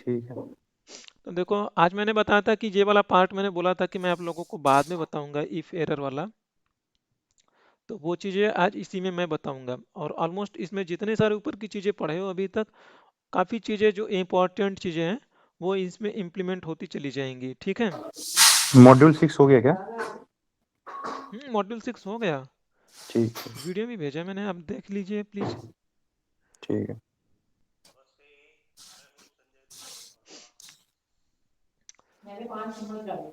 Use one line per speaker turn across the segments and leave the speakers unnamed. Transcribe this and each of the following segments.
ठीक है।
तो देखो, आज मैंने बताया था कि ये वाला पार्ट मैंने बोला था कि मैं आप लोगों को बाद में बताऊंगा, इफ एरर वाला। तो वो चीज़ें आज इसी में मैं बताऊंगा। और ऑलमोस्ट इसमें जितने सारे ऊपर की चीज़ें पढ़े हो अभी तक, काफ़ी चीज़ें जो इम्पोर्टेंट चीज़ें हैं वो इसमें इम्प्लीमेंट होती चली जाएंगी। ठीक है।
मॉड्यूल 6 हो गया क्या?
मॉड्यूल 6 हो गया।
ठीक है।
वीडियो भी भेजा मैंने, आप देख लीजिए प्लीज़।
ठीक है।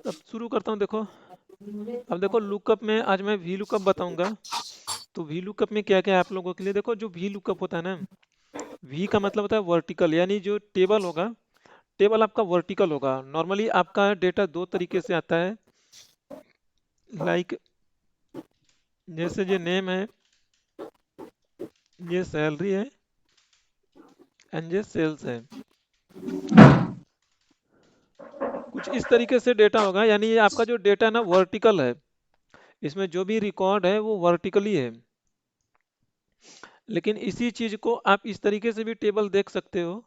अब शुरू करता हूँ। देखो, अब देखो लुकअप में आज मैं वी लुकअप बताऊंगा। तो वी लुकअप में क्या क्या है आप लोगों के लिए। देखो, जो वी लुकअप होता है ना, वी का मतलब होता है वर्टिकल, यानी जो टेबल होगा, टेबल आपका वर्टिकल होगा। नॉर्मली आपका डेटा दो तरीके से आता है। लाइक जैसे ये नेम है, ये सैलरी है, एंड ये सेल्स है। कुछ इस तरीके से डेटा होगा, यानी ये आपका जो डेटा ना वर्टिकल है। इसमें जो भी रिकॉर्ड है वो वर्टिकली है। लेकिन इसी चीज को आप इस तरीके से भी टेबल देख सकते हो।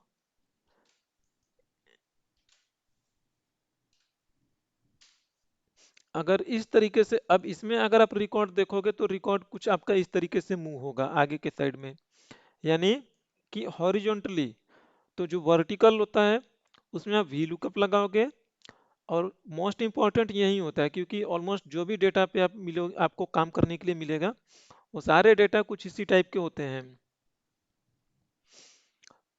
अगर इस तरीके से, अब इसमें अगर आप रिकॉर्ड देखोगे तो रिकॉर्ड कुछ आपका इस तरीके से मूव होगा आगे के साइड में, यानी कि हॉरिजॉन्टली। तो जो वर्टिकल होता है उसमें आप वी लुकअप लगाओगे। और मोस्ट इंपॉर्टेंट यही होता है, क्योंकि ऑलमोस्ट जो भी डेटा पे आप मिलो, आपको काम करने के लिए मिलेगा, वो सारे डेटा कुछ इसी टाइप के होते हैं।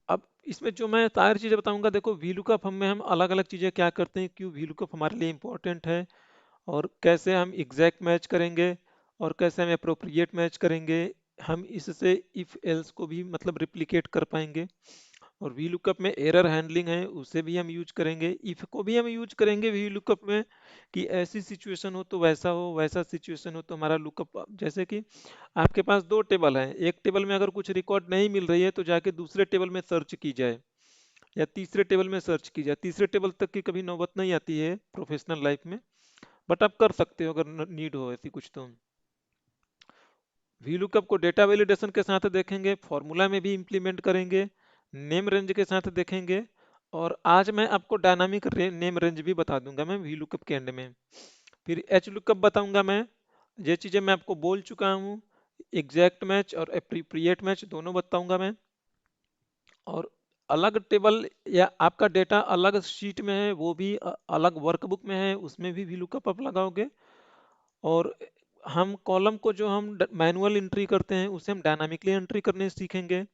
अब इसमें जो मैं सारी चीज़ें बताऊंगा, देखो वी लुकअप हम में हम अलग अलग चीज़ें क्या करते हैं, क्यों वी लुकअप हमारे लिए इंपॉर्टेंट है, और कैसे हम एग्जैक्ट मैच करेंगे, और कैसे हम अप्रोप्रिएट मैच करेंगे। हम इससे इफ एल्स को भी मतलब रिप्लिकेट कर पाएंगे। और वी लुकअप में एरर हैंडलिंग है, उसे भी हम यूज करेंगे। इफ को भी हम यूज करेंगे वी लुकअप में, कि ऐसी सिचुएशन हो तो वैसा हो, वैसा सिचुएशन हो तो हमारा लुकअप। जैसे कि आपके पास दो टेबल हैं, एक टेबल में अगर कुछ रिकॉर्ड नहीं मिल रही है तो जाके दूसरे टेबल में सर्च की जाए, या तीसरे टेबल में सर्च की जाए। तीसरे टेबल तक की कभी नौबत नहीं आती है प्रोफेशनल लाइफ में, बट आप कर सकते हो अगर नीड हो ऐसी कुछ तो। वी लुकअप को डेटा वैलिडेशन के साथ देखेंगे, फॉर्मूला में भी इंप्लीमेंट करेंगे, नेम रेंज के साथ देखेंगे। और आज मैं आपको डायनामिक नेम रेंज भी बता दूंगा मैं वी लुकअप के एंड में। फिर एच लुकअप बताऊंगा मैं। ये चीज़ें मैं आपको बोल चुका हूँ। एग्जैक्ट मैच और एप्रोप्रिएट मैच दोनों बताऊंगा मैं। और अलग टेबल या आपका डेटा अलग शीट में है, वो भी अलग वर्कबुक में है, उसमें भी लुकअप आप लगाओगे। और हम कॉलम को जो हम मैनुअल एंट्री करते हैं उसे हम डायनामिकली एंट्री करने सीखेंगे।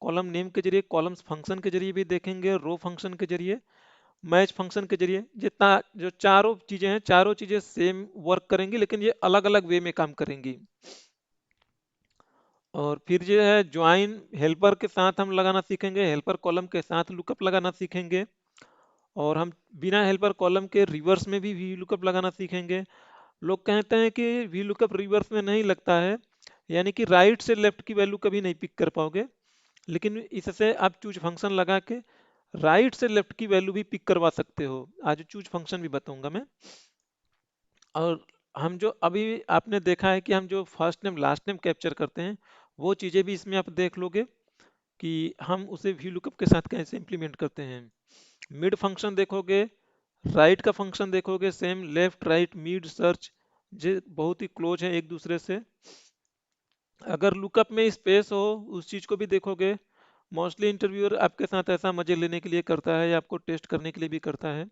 कॉलम नेम के जरिए, कॉलम्स फंक्शन के जरिए भी देखेंगे, रो फंक्शन के जरिए, मैच फंक्शन के जरिए। जितना जो चारों चीजें हैं, चारों चीजें सेम वर्क करेंगी, लेकिन ये अलग अलग वे में काम करेंगी। और फिर जो है ज्वाइन हेल्पर के साथ हम लगाना सीखेंगे, हेल्पर कॉलम के साथ लुकअप लगाना सीखेंगे। और हम बिना हेल्पर कॉलम के रिवर्स में भी वी लुकअप लगाना सीखेंगे। लोग कहते हैं कि वी लुकअप रिवर्स में नहीं लगता है, यानी कि राइट से लेफ्ट की वैल्यू कभी नहीं पिक कर पाओगे। लेकिन इससे आप चूज फंक्शन लगा के राइट से लेफ्ट की वैल्यू भी पिक करवा सकते हो। आज चूज फंक्शन भी बताऊंगा मैं। और हम जो अभी आपने देखा है कि हम जो first name last name capture करते हैं, वो चीज़ें भी इसमें आप देख लोगे कि हम उसे वी लुकअप के साथ कैसे इंप्लीमेंट करते हैं। मिड फंक्शन देखोगे, राइट का फंक्शन देखोगे, same left right mid search, ये बहुत ही क्लोज है एक दूसरे से। अगर लुकअप में स्पेस हो, उस चीज को भी देखोगे। मोस्टली इंटरव्यूअर आपके साथ ऐसा मजे लेने के लिए करता है या आपको टेस्ट करने के लिए भी करता है।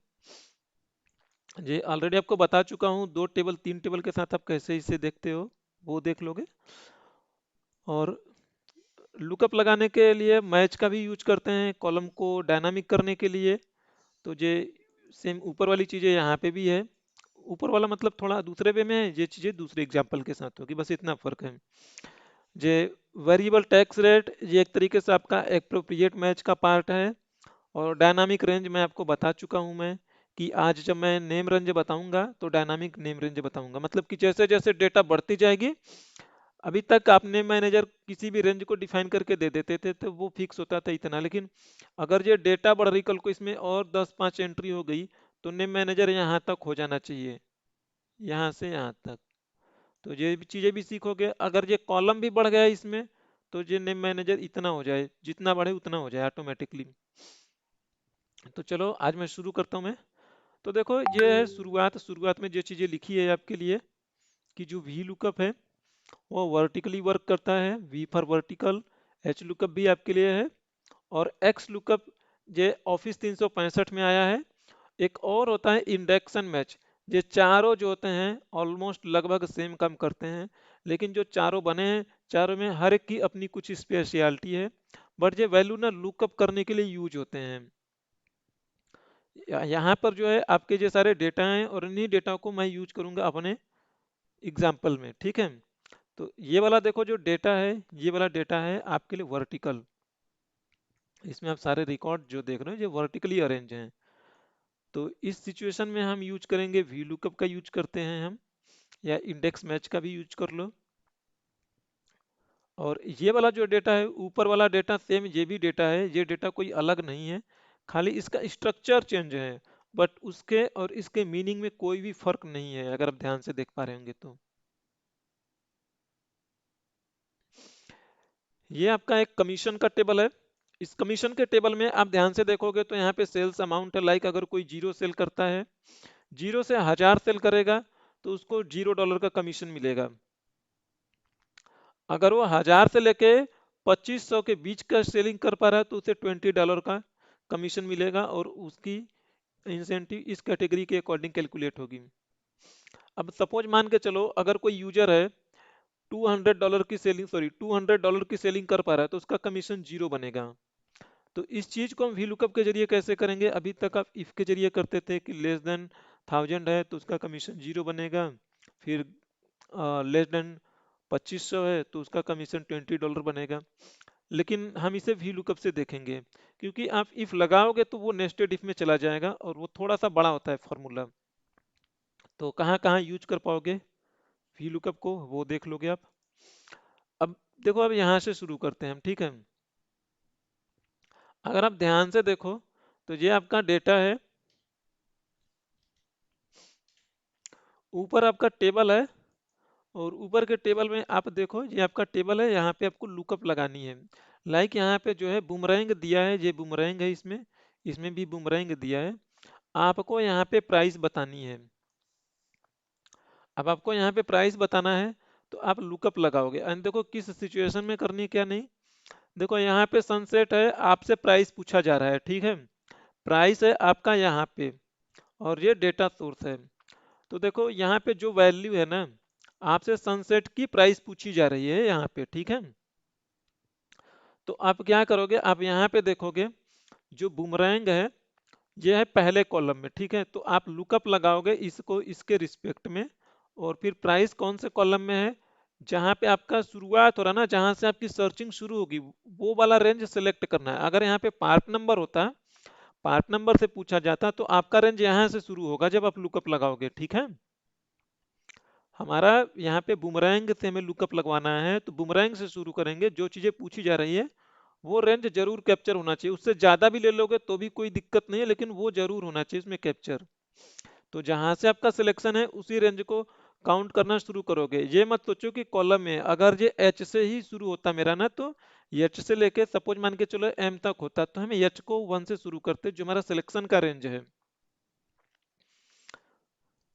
ये ऑलरेडी आपको बता चुका हूँ, दो टेबल तीन टेबल के साथ आप कैसे इसे देखते हो, वो देख लोगे। और लुकअप लगाने के लिए मैच का भी यूज करते हैं, कॉलम को डायनामिक करने के लिए। तो ये सेम ऊपर वाली चीजें यहाँ पे भी है। ऊपर वाला मतलब थोड़ा दूसरे वे में है, ये चीजें दूसरे एग्जाम्पल के साथ होगी, बस इतना फर्क है। ये वेरिएबल टैक्स रेट, ये एक तरीके से आपका एप्रोप्रिएट मैच का पार्ट है। और डायनामिक रेंज मैं आपको बता चुका हूं मैं, कि आज जब मैं नेम रेंज बताऊंगा तो डायनामिक नेम रेंज बताऊंगा। मतलब कि जैसे जैसे डेटा बढ़ती जाएगी, अभी तक आपने मैनेजर किसी भी रेंज को डिफाइन करके दे देते थे तो वो फिक्स होता था इतना। लेकिन अगर ये डेटा बढ़ रही, कल को इसमें और 10-5 एंट्री हो गई, तो नेम मैनेजर यहाँ तक हो जाना चाहिए, यहाँ से यहाँ तक। तो ये भी चीजें भी सीखोगे। अगर ये कॉलम भी बढ़ गया इसमें, तो ये नेम मैनेजर इतना हो जाए, जितना बढ़े उतना हो जाए ऑटोमेटिकली। तो चलो आज मैं शुरू करता हूँ मैं। तो देखो ये है शुरुआत में जो चीज़ें लिखी है आपके लिए कि जो वी लुकअप है वो वर्टिकली वर्क करता है, V for vertical. H lookup भी आपके लिए है। और एक्स लुकअप ये ऑफिस 365 में आया है। एक और होता है इंडेक्शन मैच। ये चारों जो होते हैं ऑलमोस्ट लगभग सेम काम करते हैं, लेकिन जो चारों बने हैं चारों में हर एक की अपनी कुछ स्पेशलिटी है। बट ये वैल्यू ना लुकअप करने के लिए यूज होते हैं। यहाँ पर जो है आपके जो सारे डेटा हैं और इन्हीं डेटा को मैं यूज करूंगा अपने एग्जाम्पल में, ठीक है। तो ये वाला देखो जो डेटा है, ये वाला डेटा है आपके लिए वर्टिकल। इसमें आप सारे रिकॉर्ड जो देख रहे हो ये वर्टिकली अरेंज हैं। तो इस सिचुएशन में हम यूज करेंगे वी लुकअप का यूज करते हैं हम, या इंडेक्स मैच का भी यूज कर लो। और ये वाला जो डेटा है ऊपर वाला डेटा सेम ये भी डेटा है, ये डेटा कोई अलग नहीं है, खाली इसका स्ट्रक्चर चेंज है। बट उसके और इसके मीनिंग में कोई भी फर्क नहीं है, अगर आप ध्यान से देख पा रहे होंगे तो। ये आपका एक कमीशन का टेबल है। इस कमीशन के टेबल में आप ध्यान से देखोगे तो यहाँ पे सेल्स अमाउंट है। लाइक अगर कोई 0 सेल करता है, 0 से 1000 सेल करेगा तो उसको $0 का कमीशन मिलेगा। अगर वो 1000 से लेके 2500 के बीच का सेलिंग कर पा रहा है तो उसे $20 का कमीशन मिलेगा, और उसकी इंसेंटिव इस कैटेगरी के अकॉर्डिंग कैलकुलेट होगी। अब सपोज मान के चलो अगर कोई यूजर है $200 की सेलिंग कर पा रहा है तो उसका कमीशन 0 बनेगा। तो इस चीज को हम वी लुकअप के जरिए कैसे करेंगे? अभी तक आप इफ के जरिए करते थे कि लेस देन 1000 है तो उसका कमीशन 0 बनेगा। फिर लेस देन 2500 है तो उसका कमीशन $20 बनेगा। लेकिन हम इसे वी लुकअप से देखेंगे, क्योंकि आप इफ लगाओगे तो वो नेस्टेड इफ में चला जाएगा और वो थोड़ा सा बड़ा होता है फॉर्मूला। तो कहाँ कहाँ यूज कर पाओगे वी लुकअप को वो देख लोगे आप। अब देखो अब यहाँ से शुरू करते हैं हम, ठीक है। अगर आप ध्यान से देखो तो ये आपका डेटा है, ऊपर आपका टेबल है, और ऊपर के टेबल में आप देखो ये आपका टेबल है, यहाँ पे आपको लुकअप लगानी है। लाइक यहाँ पे जो है बुमरैंग दिया है, ये बुमरैंग है, इसमें इसमें भी बुमरैंग दिया है। आपको यहाँ पे प्राइस बतानी है। अब आपको यहाँ पे प्राइस बताना है तो आप लुकअप लगाओगे। एंड देखो किस सिचुएशन में करनी है क्या नहीं। देखो यहाँ पे सनसेट है, आपसे प्राइस पूछा जा रहा है, ठीक है। प्राइस है आपका यहाँ पे, और ये डेटा सोर्स है। तो देखो यहाँ पे जो वैल्यू है ना, आपसे सनसेट की प्राइस पूछी जा रही है यहाँ पे, ठीक है। तो आप क्या करोगे, आप यहाँ पे देखोगे जो बुमरैंग है ये है पहले कॉलम में, ठीक है। तो आप लुकअप लगाओगे इसको इसके रिस्पेक्ट में, और फिर प्राइस कौन से कॉलम में है, जहां पे आपका शुरुआत हो रहा ना, जहां से आपकी सर्चिंग शुरू होगी वो वाला रेंज सेलेक्ट करना है। अगर यहाँ पे पार्ट नंबर होता, पार्ट नंबर से पूछा जाता तो आपका रेंज यहाँ से शुरू होगा जब आप लुकअप लगाओगे, ठीक है। हमारा यहाँ पे बुमरैंग से हमें लुकअप लगवाना है तो बुमरैंग से शुरू करेंगे। जो चीजें पूछी जा रही है वो रेंज जरूर कैप्चर होना चाहिए। उससे ज्यादा भी ले लोगे तो भी कोई दिक्कत नहीं है, लेकिन वो जरूर होना चाहिए इसमें कैप्चर। तो जहां से आपका सिलेक्शन है उसी रेंज को काउंट करना शुरू करोगे। ये मत सोचो कि कॉलम में अगर ये एच से ही शुरू होता मेरा ना, तो एच से लेके सपोज मान के चलो एम तक होता, तो हम एच को 1 से शुरू करते जो हमारा सिलेक्शन का रेंज है।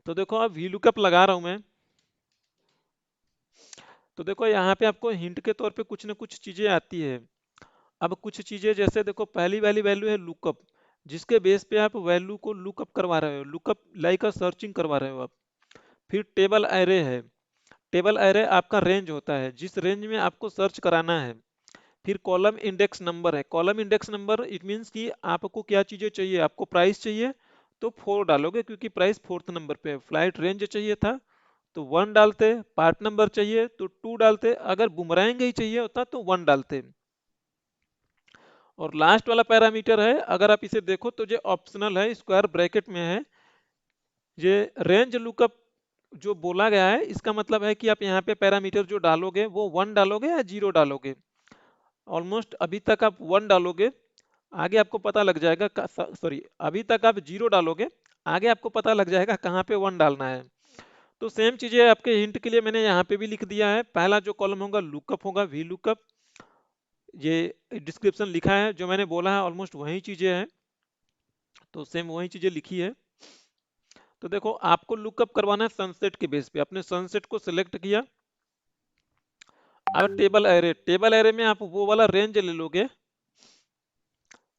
तो देखो अब वी लुकअप लगा रहा हूं मैं। तो देखो यहाँ पे आपको हिंट के तौर पे कुछ ना कुछ चीजें आती है। अब कुछ चीजें जैसे देखो पहली वाली वैल्यू है लुकअप, जिसके बेस पे आप वैल्यू को लुकअप करवा रहे हो, लुकअप लाइक सर्चिंग करवा रहे हो आप। फिर टेबल एरे है। टेबल एरे आपका रेंज होता है जिस रेंज में आपको सर्च कराना है। फिर कॉलम इंडेक्स नंबर है। Column index number it means कि आपको क्या चीजें चाहिए, आपको प्राइस चाहिए तो 4 डालोगे क्योंकि प्राइस 4th नंबर पे है। फ्लाइट रेंज चाहिए था तो 1 डालते, पार्ट नंबर चाहिए तो 2 डालते, अगर बुमरैंग ही चाहिए होता तो 1 डालते। और लास्ट वाला पैरामीटर है, अगर आप इसे देखो तो ये ऑप्शनल है, स्क्वायर ब्रैकेट में है। ये रेंज लुकअप जो बोला गया है इसका मतलब है कि आप यहाँ पे पैरामीटर जो डालोगे वो 1 डालोगे या 0 डालोगे। ऑलमोस्ट अभी तक आप 1 डालोगे, आगे आपको पता लग जाएगा, सॉरी अभी तक आप 0 डालोगे, आगे आपको पता लग जाएगा कहाँ पे 1 डालना है। तो सेम चीजें आपके हिंट के लिए मैंने यहाँ पे भी लिख दिया है। पहला जो कॉलम होगा लुकअप होगा, वी लुकअप। ये डिस्क्रिप्शन लिखा है, जो मैंने बोला है ऑलमोस्ट वही चीजें हैं। तो सेम वही चीजें लिखी है। तो देखो आपको लुकअप करवाना है सनसेट के बेस पे, आपने सनसेट को सिलेक्ट किया। अब टेबल एरे में आप वो वाला रेंज ले लोगे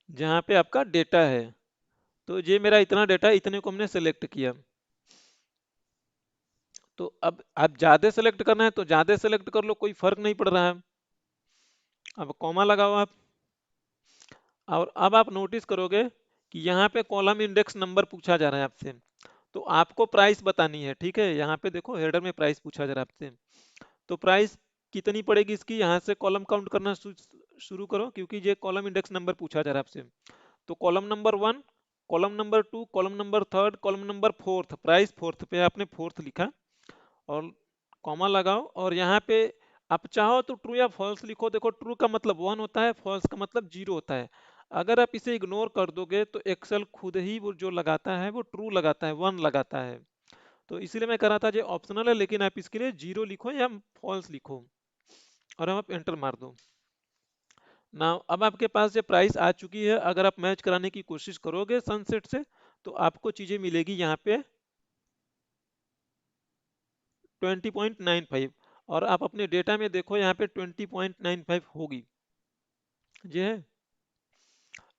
जहां पे आपका डेटा है। तो ये मेरा इतना डेटा, इतने को हमने सेलेक्ट किया। तो अब आप ज्यादा सेलेक्ट करना है तो ज्यादा सेलेक्ट कर लो, कोई फर्क नहीं पड़ रहा है। अब कॉमा लगाओ आप। और अब आप नोटिस करोगे कि यहाँ पे कॉलम इंडेक्स नंबर पूछा जा रहा है आपसे। तो आपको प्राइस बतानी है, ठीक है। यहाँ पे देखो हेडर में प्राइस पूछा जा रहा है आपसे। तो प्राइस कितनी पड़ेगी इसकी, यहाँ से कॉलम काउंट करना शुरू करो, क्योंकि ये कॉलम इंडेक्स नंबर पूछा जा रहा है आपसे। तो column number 1, column number 2, column number 3, column number 4, price 4 पे आपने 4 लिखा और कॉमा लगाओ। और यहाँ पे आप चाहो तो ट्रू या फॉल्स लिखो। देखो ट्रू का मतलब 1 होता है, फॉल्स का मतलब 0 होता है। अगर आप इसे इग्नोर कर दोगे तो एक्सेल खुद ही वो जो लगाता है वो ट्रू लगाता है, 1 लगाता है। तो इसीलिए मैं कह रहा था ये ऑप्शनल है, लेकिन आप इसके लिए 0 लिखो या फॉल्स लिखो और अब आप एंटर मार दो ना। अब आपके पास ये प्राइस आ चुकी है। अगर आप मैच कराने की कोशिश करोगे सनसेट से तो आपको चीजें मिलेगी यहाँ पे 20.95। और आप अपने डेटा में देखो यहाँ पे 20.95 होगी, ये है।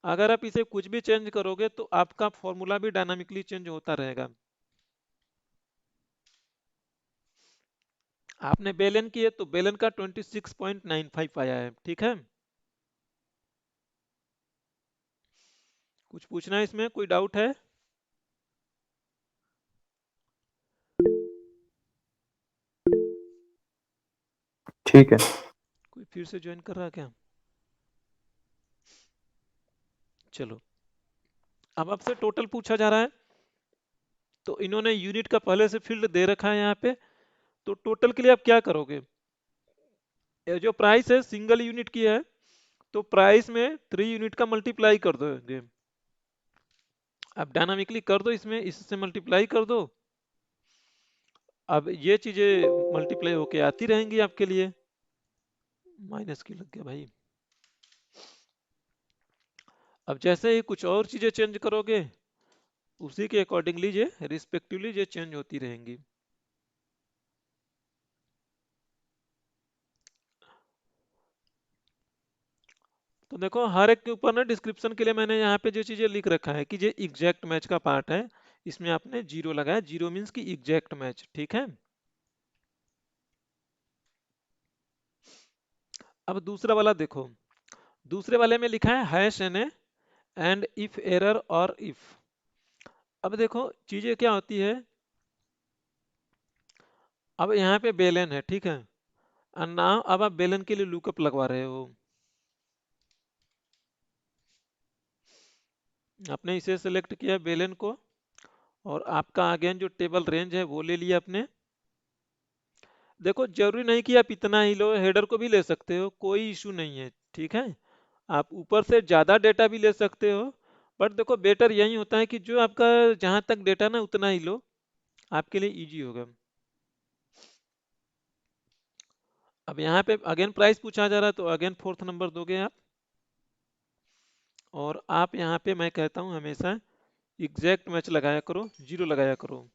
अगर आप इसे कुछ भी चेंज करोगे तो आपका फॉर्मूला भी डायनामिकली चेंज होता रहेगा। आपने बेलन की है तो बेलन का 26.95 आया है, ठीक है। कुछ पूछना है इसमें, कोई डाउट है?
ठीक है।
कोई फिर से ज्वाइन कर रहा है क्या? चलो, अब आपसे टोटल पूछा जा रहा है। तो इन्होंने यूनिट का पहले से फील्ड दे रखा है यहाँ पे। तो टोटल के लिए आप क्या करोगे, ये जो प्राइस है सिंगल यूनिट की है, तो प्राइस में 3 यूनिट का मल्टीप्लाई कर दोगे। अब डायनामिकली कर दो, इसमें इससे मल्टीप्लाई कर दो। अब ये चीजें मल्टीप्लाई होके आती रहेंगी आपके लिए। माइनस की लग गया भाई। अब जैसे ही कुछ और चीजें चेंज करोगे उसी के अकॉर्डिंगली ये रिस्पेक्टिवली ये चेंज होती रहेंगी। तो देखो हर एक के ऊपर ना डिस्क्रिप्शन के लिए मैंने यहाँ पे जो चीजें लिख रखा है कि ये एग्जैक्ट मैच का पार्ट है, इसमें आपने 0 लगाया। 0 मीन्स की एग्जैक्ट मैच, ठीक है। अब दूसरा वाला देखो, दूसरे वाले में लिखा है hash N and if error और इफ। अब देखो चीजें क्या होती है। अब यहाँ पे बेलन है, ठीक है। और नाउ अब आप बेलन के लिए लुकअप लगवा रहे हो। आपने इसे सेलेक्ट किया बेलन को, और आपका अगेन जो टेबल रेंज है वो ले लिया आपने। देखो जरूरी नहीं कि आप इतना ही लो, हेडर को भी ले सकते हो, कोई इशू नहीं है, ठीक है। आप ऊपर से ज्यादा डेटा भी ले सकते हो। बट देखो बेटर यही होता है कि जो आपका जहां तक डेटा ना उतना ही लो, आपके लिए इजी होगा। अब यहाँ पे अगेन प्राइस पूछा जा रहा है तो अगेन 4th नंबर दोगे आप। और आप यहाँ पे मैं कहता हूँ हमेशा एग्जैक्ट मैच लगाया करो, 0 लगाया करो।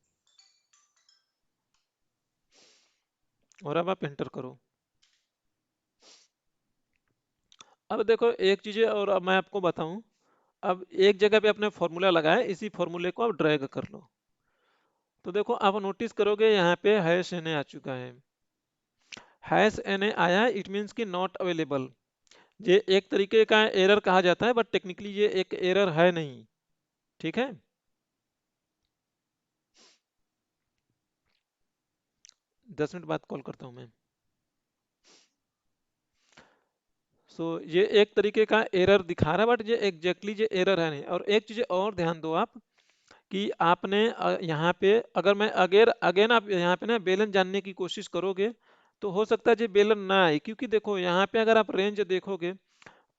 और अब आप एंटर करो। अब देखो एक चीज और अब मैं आपको बताऊं। अब एक जगह पे आपने फॉर्मूला लगाया, इसी फॉर्मूले को आप ड्रैग कर लो। तो देखो आप नोटिस करोगे यहाँ पे हैश एन आ चुका है। हैश एन आया है, इट मीन्स कि नॉट अवेलेबल। ये एक तरीके का एरर कहा जाता है, बट टेक्निकली ये एक एरर है नहीं, ठीक है। 10 मिनट बाद कॉल करता हूँ मैं। ये एक तरीके का एरर दिखा रहा है, बट ये एग्जैक्टली ये एरर है नहीं। और एक चीज और ध्यान दो आप कि आपने यहाँ पे अगर मैं अगेर अगेन आप यहाँ पे ना बेलन जानने की कोशिश करोगे तो हो सकता है ये बेलन ना आए, क्योंकि देखो यहाँ पे अगर आप रेंज देखोगे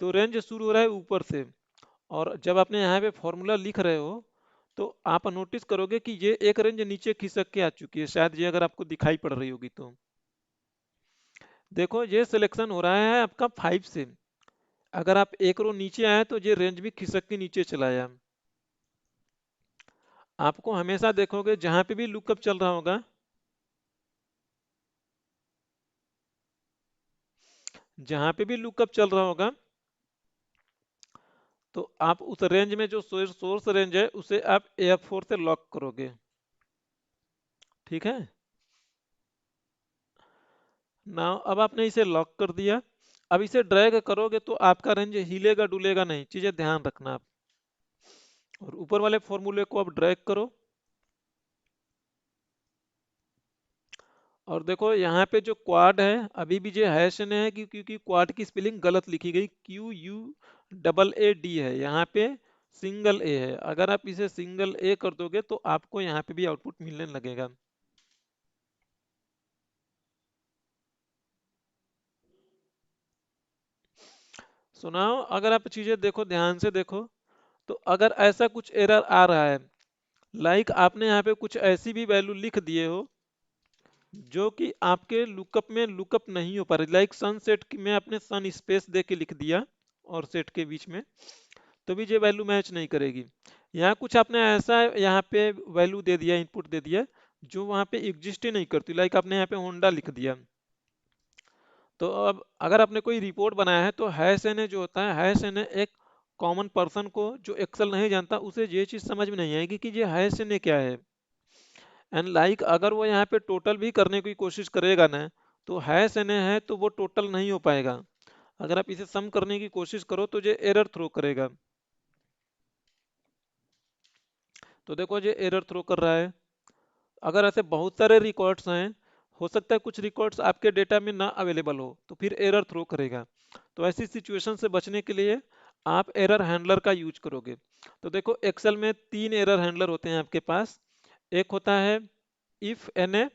तो रेंज शुरू हो रहा है ऊपर से। और जब आपने यहाँ पे फॉर्मूला लिख रहे हो तो आप नोटिस करोगे कि ये एक रेंज नीचे खिसक के आ चुकी है, शायद ये अगर आपको दिखाई पड़ रही होगी तो। देखो ये सिलेक्शन हो रहा है आपका 5 से। अगर आप एक रो नीचे आए तो ये रेंज भी खिसक के नीचे चला जाए। आपको हमेशा देखोगे जहां पे भी लुकअप चल रहा होगा, जहां पे भी लुकअप चल रहा होगा, तो आप उस रेंज में जो सोर्स रेंज है उसे आप F4 से लॉक करोगे। ठीक है ना। अब आपने इसे लॉक कर दिया। अब इसे ड्रैग करोगे तो आपका रेंज हिलेगा डुलेगा नहीं, चीजें ध्यान रखना आप। और ऊपर वाले फॉर्मूले को अब ड्रैग करो और देखो यहाँ पे जो क्वाड है अभी भी जो हैश ने है, क्योंकि क्वाड की स्पेलिंग गलत लिखी गई, QUAAD है, यहाँ पे सिंगल ए है। अगर आप इसे सिंगल ए कर दोगे तो आपको यहाँ पे भी आउटपुट मिलने लगेगा। सुनाओ, अगर आप चीजें देखो ध्यान से देखो, तो अगर ऐसा कुछ एरर आ रहा है, लाइक आपने यहाँ पे कुछ ऐसी भी वैल्यू लिख दिए हो जो कि आपके लुकअप में लुकअप नहीं हो पा रही, लाइक सन सेट में आपने सन स्पेस दे के लिख दिया और सेट के बीच में, तो भी ये वैल्यू मैच नहीं करेगी। यहाँ कुछ आपने ऐसा यहाँ पे वैल्यू दे दिया, इनपुट दे दिया जो वहाँ पे एग्जिस्ट ही नहीं करती, लाइक आपने यहाँ पे होंडा लिख दिया। तो अब अगर आपने कोई रिपोर्ट बनाया है तो हैश एन जो होता है, हैश एन एक कॉमन पर्सन को जो एक्सेल नहीं जानता उसे ये चीज समझ में नहीं आएगी कि ये हैश एन क्या है। एंड लाइक अगर वो यहाँ पे टोटल भी करने की कोशिश करेगा ना, तो हैश एन है तो वो टोटल नहीं हो पाएगा। अगर आप इसे सम करने की कोशिश करो तो ये एरर थ्रो करेगा। तो देखो ये एरर थ्रो कर रहा है। अगर ऐसे बहुत सारे रिकॉर्ड्स हैं, हो सकता है कुछ रिकॉर्ड्स आपके डेटा में ना अवेलेबल हो, तो फिर एरर थ्रो करेगा। तो ऐसी सिचुएशन से बचने के लिए आप एरर हैंडलर का यूज करोगे। तो देखो एक्सेल में 3 एरर हैंडलर होते हैं आपके पास। एक होता है इफ एन ए,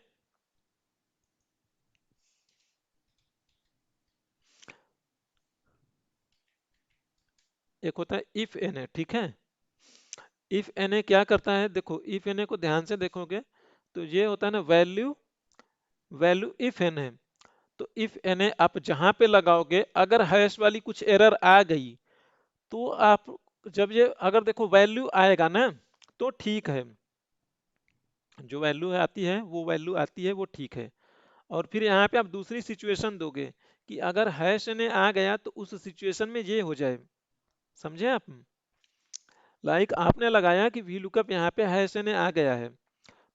एक होता है इफ एन ए। ठीक है, इफ एन ए क्या करता है, देखो इफ एन ए को ध्यान से देखोगे तो ये होता है ना वैल्यू, वैल्यू इफ एन है। तो इफ एन ए आप जहां पे लगाओगे अगर हैश वाली कुछ एरर आ गई, तो आप जब ये अगर देखो वैल्यू आएगा ना तो ठीक है, जो वैल्यू आती है वो वैल्यू आती है वो ठीक है। और फिर यहाँ पे आप दूसरी सिचुएशन दोगे कि अगर हैश ने आ गया तो उस सिचुएशन में ये हो जाए। समझे आप? लाइक आपने लगाया कि वी लुकअप यहाँ पे हैश ने आ गया है,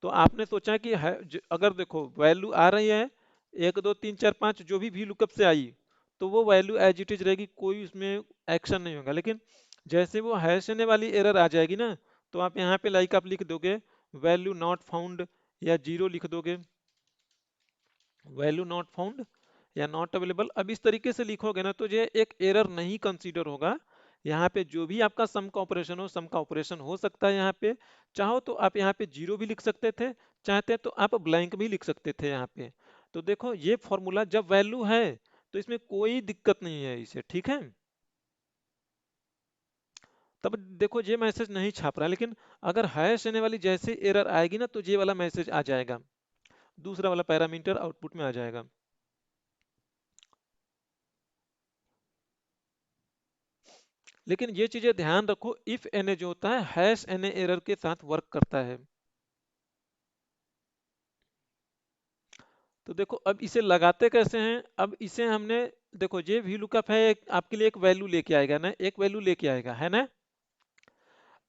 तो आपने सोचा कि अगर देखो वैल्यू आ रही है 1 2 3 4 5 जो भी लुकअप से आई, तो वो वैल्यू एज इट इज रहेगी, कोई उसमें एक्शन नहीं होगा। लेकिन जैसे वो हैश ने वाली एरर आ जाएगी ना, तो आप यहाँ पे लाइक आप लिख दोगे वैल्यू नॉट फाउंड, या जीरो लिख दोगे, वैल्यू नॉट फाउंड या नॉट अवेलेबल। अब इस तरीके से लिखोगे ना तो ये एक एरर नहीं कंसीडर होगा। यहाँ पे जो भी आपका सम का ऑपरेशन हो, सम का ऑपरेशन हो सकता है यहाँ पे। चाहो तो आप यहाँ पे जीरो भी लिख सकते थे, चाहते तो आप ब्लैंक भी लिख सकते थे यहाँ पे। तो देखो ये फॉर्मूला जब वैल्यू है तो इसमें कोई दिक्कत नहीं है इसे। ठीक है, तब देखो ये मैसेज नहीं छाप रहा है, लेकिन अगर हैश आने वाली जैसे एरर आएगी ना तो ये वाला मैसेज आ जाएगा, दूसरा वाला पैरामीटर आउटपुट में आ जाएगा। लेकिन ये चीजें ध्यान रखो, इफ एन जो होता है हैश एन एरर के साथ वर्क करता है। तो देखो अब इसे लगाते कैसे हैं, अब इसे हमने देखो ये वी लुकअप है, आपके लिए एक वैल्यू लेके आएगा ना, एक वैल्यू लेके आएगा है ना।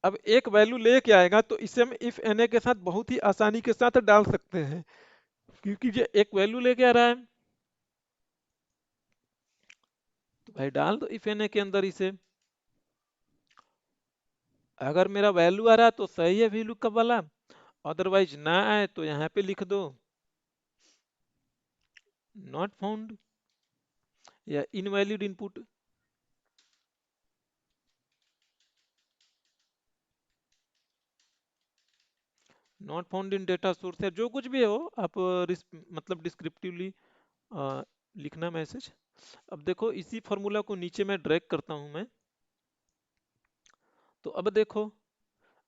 अब एक वैल्यू लेके आएगा तो इसे हम इफ एन के साथ बहुत ही आसानी के साथ डाल सकते हैं, क्योंकि ये एक वैल्यू लेके आ रहा है। तो भाई डाल दो इफ एन के अंदर इसे। अगर मेरा वैल्यू आ रहा है तो सही है वी लुकअप वाला, अदरवाइज ना आए तो यहाँ पे लिख दो नॉट फाउंड या invalid input. Not found in data source, या जो कुछ भी हो आप मतलब डिस्क्रिप्टिवली लिखना मैसेज। अब देखो इसी फॉर्मूला को नीचे मैं ड्रैग करता हूं मैं। तो अब देखो,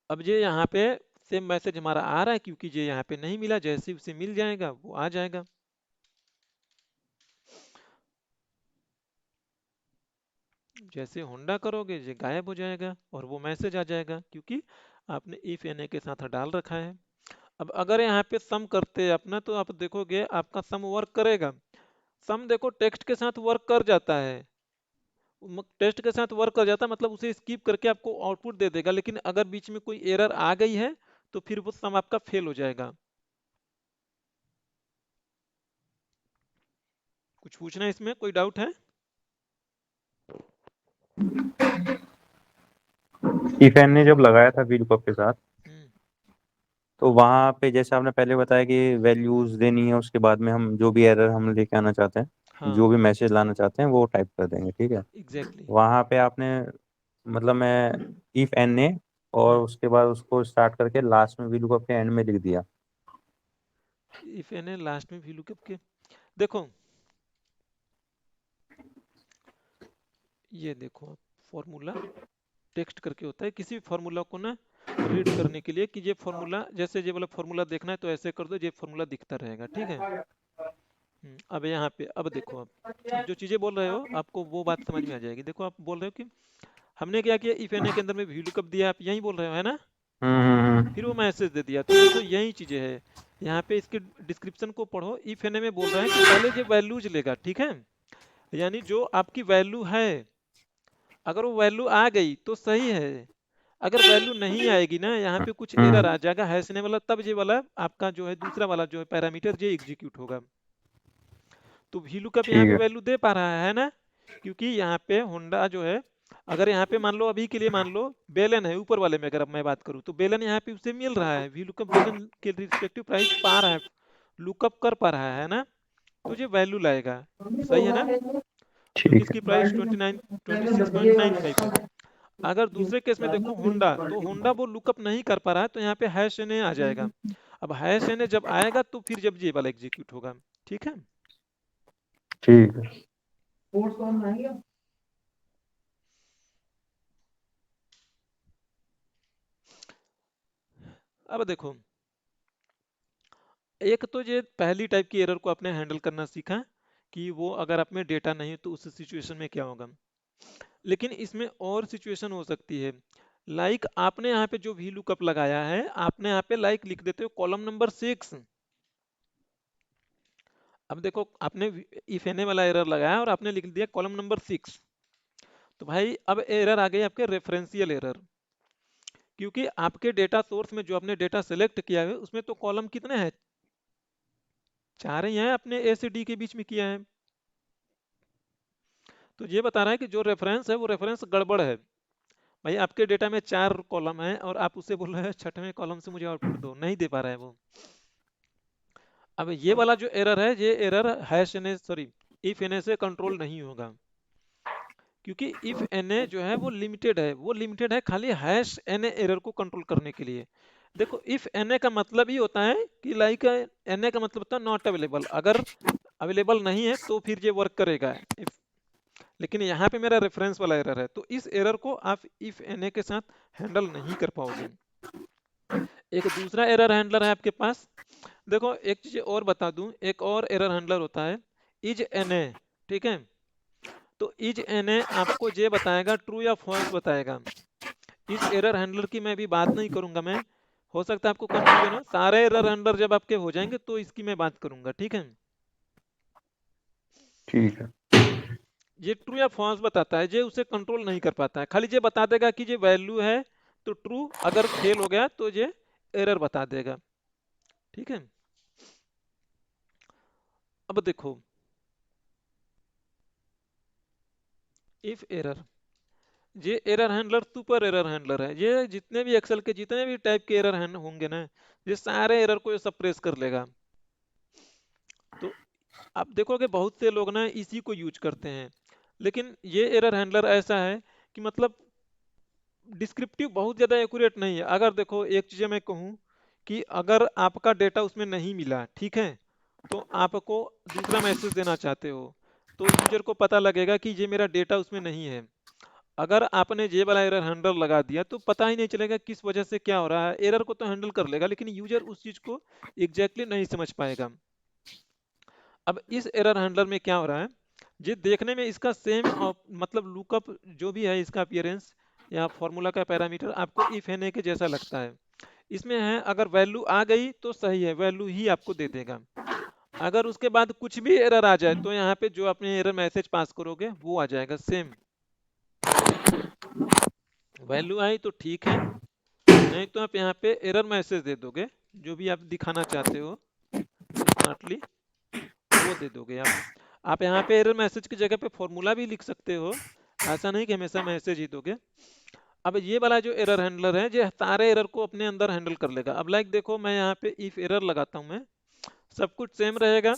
अब ये यहाँ पे सेम मैसेज हमारा आ रहा है, क्योंकि ये यहाँ पे नहीं मिला, जैसे ही उसे मिल जाएगा वो आ जाएगा। जैसे होंडा करोगे ये गायब हो जाएगा और वो मैसेज आ जाएगा, क्योंकि आपने इफ एन ए के साथ डाल रखा है। अब अगर यहाँ पे सम करते हैं अपना, तो आप देखोगे आपका सम वर्क करेगा। सम देखो टेक्स्ट के साथ वर्क कर जाता है, टेस्ट के साथ वर्क कर जाता है, मतलब उसे स्किप करके आपको आउटपुट दे देगा। लेकिन अगर बीच में कोई एरर आ गई है तो फिर वो सम आपका फेल हो जाएगा। कुछ पूछना है इसमें, कोई डाउट है?
इफ एन ने जब लगाया था वी लुकअप के साथ,
हम्म,
तो वहां पे जैसे आपने पहले बताया कि वैल्यूज देनी है, उसके बाद में हम जो भी एरर हम लेके आना चाहते हैं,
हाँ
जो भी मैसेज लाना चाहते हैं वो टाइप कर देंगे, ठीक है।
एग्जैक्टली।
वहां पे आपने, मतलब मैं इफ एन ने और
हम्म,
उसके बाद उसको स्टार्ट करके लास्ट में वी लुकअप के एंड में लिख दिया।
इफ एन ए लास्ट में VLOOKUP के, देखो ये देखो आप, फॉर्मूला टेक्स्ट करके होता है किसी भी फॉर्मूला को ना रीड करने के लिए, कि ये फॉर्मूला, जैसे ये वाला फॉर्मूला देखना है तो ऐसे कर दो, ये फॉर्मूला दिखता रहेगा, ठीक है। अब यहाँ पे अब देखो, अब जो चीजें बोल रहे हो आपको वो बात समझ में आ जाएगी। देखो आप बोल रहे हो कि हमने क्या किया, इफ एन ए के अंदर में VLOOKUP दिया, आप यही बोल रहे हो है ना। फिर वो
हम्म।
मैसेज दे दिया, तो देखो यही चीजें है। यहाँ पे इसके डिस्क्रिप्शन को पढ़ो। इफ एन ए में बोल रहा है कि पहले ये वैल्यूज लेगा, ठीक है, यानी जो आपकी वैल्यू है, अगर वो वैल्यू आ गई तो सही है, अगर वैल्यू नहीं आएगी ना, यहाँ पे कुछ एरर आ
हम्म।
जाएगा हैशने वाला, तब ये वाला आपका जो है दूसरा वाला जो है पैरामीटर ये एग्जीक्यूट होगा। तो VLOOKUP यहाँ
ठीक
पे
है।
वैल्यू दे पा रहा है ना, क्योंकि यहाँ पे होंडा जो है, अगर यहाँ पे मान लो अभी के लिए मान लो बेलन है ऊपर वाले में, अगर अब मैं बात करूँ तो बेलन यहाँ पे उसे मिल रहा है, VLOOKUP बेलन के रिस्पेक्टिव प्राइस पा रहा है, लुकअप कर पा रहा है ना, तो ये वैल्यू लाएगा। सही है ना। तो
ठीक
इसकी
है।
प्राइस 26.95 है। अगर दूसरे केस में देखो होंडा, तो होंडा वो लुकअप नहीं कर पा रहा है, तो यहाँ पे हैश एन ए आ जाएगा। अब हैश एन ए जब आएगा तो फिर जब ये वाला एग्जीक्यूट होगा, ठीक है।
ठीक है।
अब देखो, एक तो ये पहली टाइप की एरर को आपने हैंडल करना सीखा, कि वो अगर आप में डेटा नहीं तो उस सिचुएशन में क्या होगा। लेकिन इसमें और सिचुएशन हो सकती है, लाइक आपने यहाँ पे जो वी लुकअप लगाया है, आपने यहाँ पे लाइक लिख देते हो कॉलम नंबर 6। अब देखो आपने इफ एन ए वाला एरर लगाया और आपने लिख दिया कॉलम नंबर 6, तो भाई अब एरर आ गई आपके रेफरेंशियल एरर, क्योंकि आपके डेटा सोर्स में जो आपने डेटा सेलेक्ट किया है उसमें तो कॉलम कितने हैं, 4 ही हैं, आपने ए से डी के बीच में किया है। तो ये बता रहा है कि जो रेफरेंस है वो रेफरेंस गड़बड़ है। भाई आपके डेटा में 4 कॉलम है और आप उससे बोल रहे हैं छठवें कॉलम से मुझे आउटपुट दो, नहीं दे पा रहा है वो। अब ये वाला जो एरर है, ये error hash N A, sorry, if N A से कंट्रोल नहीं होगा, क्योंकि इफ एन ए जो है वो लिमिटेड है, वो लिमिटेड है खाली हैश एन ए एरर को कंट्रोल करने के लिए। देखो इफ एन ए का मतलब ही होता है कि लाइक एन ए का मतलब होता है नॉट अवेलेबल, अगर अवेलेबल नहीं है तो फिर ये वर्क करेगा। इफ, लेकिन यहाँ पे मेरा रेफरेंस वाला एरर है, तो इस एरर को आप इफ एन ए के साथ हैंडल नहीं कर पाओगे। एक दूसरा एरर हैंडलर है आपके पास। देखो एक चीज और बता दूं, एक और एरर हैंडलर होता है इज एन ए, ठीक है। तो इज एन ए आपको ये बताएगा ट्रू या फॉल्स बताएगा। इस एरर हैंडलर की मैं अभी बात नहीं करूंगा मैं, हो सकता है आपको कंफ्यूजन हो, सारे एरर हैंडलर जब आपके हो जाएंगे तो इसकी मैं बात करूंगा, ठीक है।
ठीक है।
ये ट्रू या फॉल्स बताता है, ये उसे कंट्रोल नहीं कर पाता है, खाली ये बता देगा कि ये वैल्यू है तो ट्रू, अगर फेल हो गया तो ये एरर बता देगा, ठीक है। अब देखो इफ एरर, ये error handler super error handler है, ये जितने भी एक्सेल के जितने भी टाइप के एरर होंगे ना, ये सारे एरर को ये सप्रेस कर लेगा। तो आप देखोगे बहुत से लोग ना इसी को यूज करते हैं, लेकिन ये एरर हैंडलर ऐसा है कि मतलब डिस्क्रिप्टिव बहुत ज़्यादा एक्यूरेट नहीं है। अगर देखो एक चीज़ मैं कहूँ कि अगर आपका डेटा उसमें नहीं मिला, ठीक है, तो आपको दूसरा मैसेज देना चाहते हो, तो यूजर को पता लगेगा कि ये मेरा डेटा उसमें नहीं है। अगर आपने ये वाला एरर हैंडल लगा दिया तो पता ही नहीं चलेगा किस वजह से क्या हो रहा है, एरर को तो हैंडल कर लेगा लेकिन यूजर उस चीज को एग्जैक्टली नहीं समझ पाएगा। अब इस एरर हैंडलर में क्या हो रहा है, ये देखने में इसका सेम मतलब लुकअप जो भी है इसका अपीयरेंस या फॉर्मूला का पैरामीटर आपको इफ एन ए के जैसा लगता है। इसमें है अगर वैल्यू आ गई तो सही है, वैल्यू ही आपको दे देगा। अगर उसके बाद कुछ भी एरर आ जाए तो यहाँ पे जो आपने एरर मैसेज पास करोगे वो आ जाएगा सेम। वैल्यू आई तो ठीक है, नहीं तो आप यहाँ पे एरर मैसेज दे दोगे, जो भी आप दिखाना चाहते हो स्मार्टली वो दे दोगे आप। यहाँ पे एरर मैसेज की जगह पे फॉर्मूला भी लिख सकते हो, ऐसा नहीं कि हमेशा मैसेज ही दोगे। अब ये वाला जो एरर हैंडलर है ये सारे एरर को अपने अंदर हैंडल कर लेगा। अब लाइक देखो मैं यहाँ पे इफ एरर लगाता हूँ, मैं सब कुछ सेम रहेगा।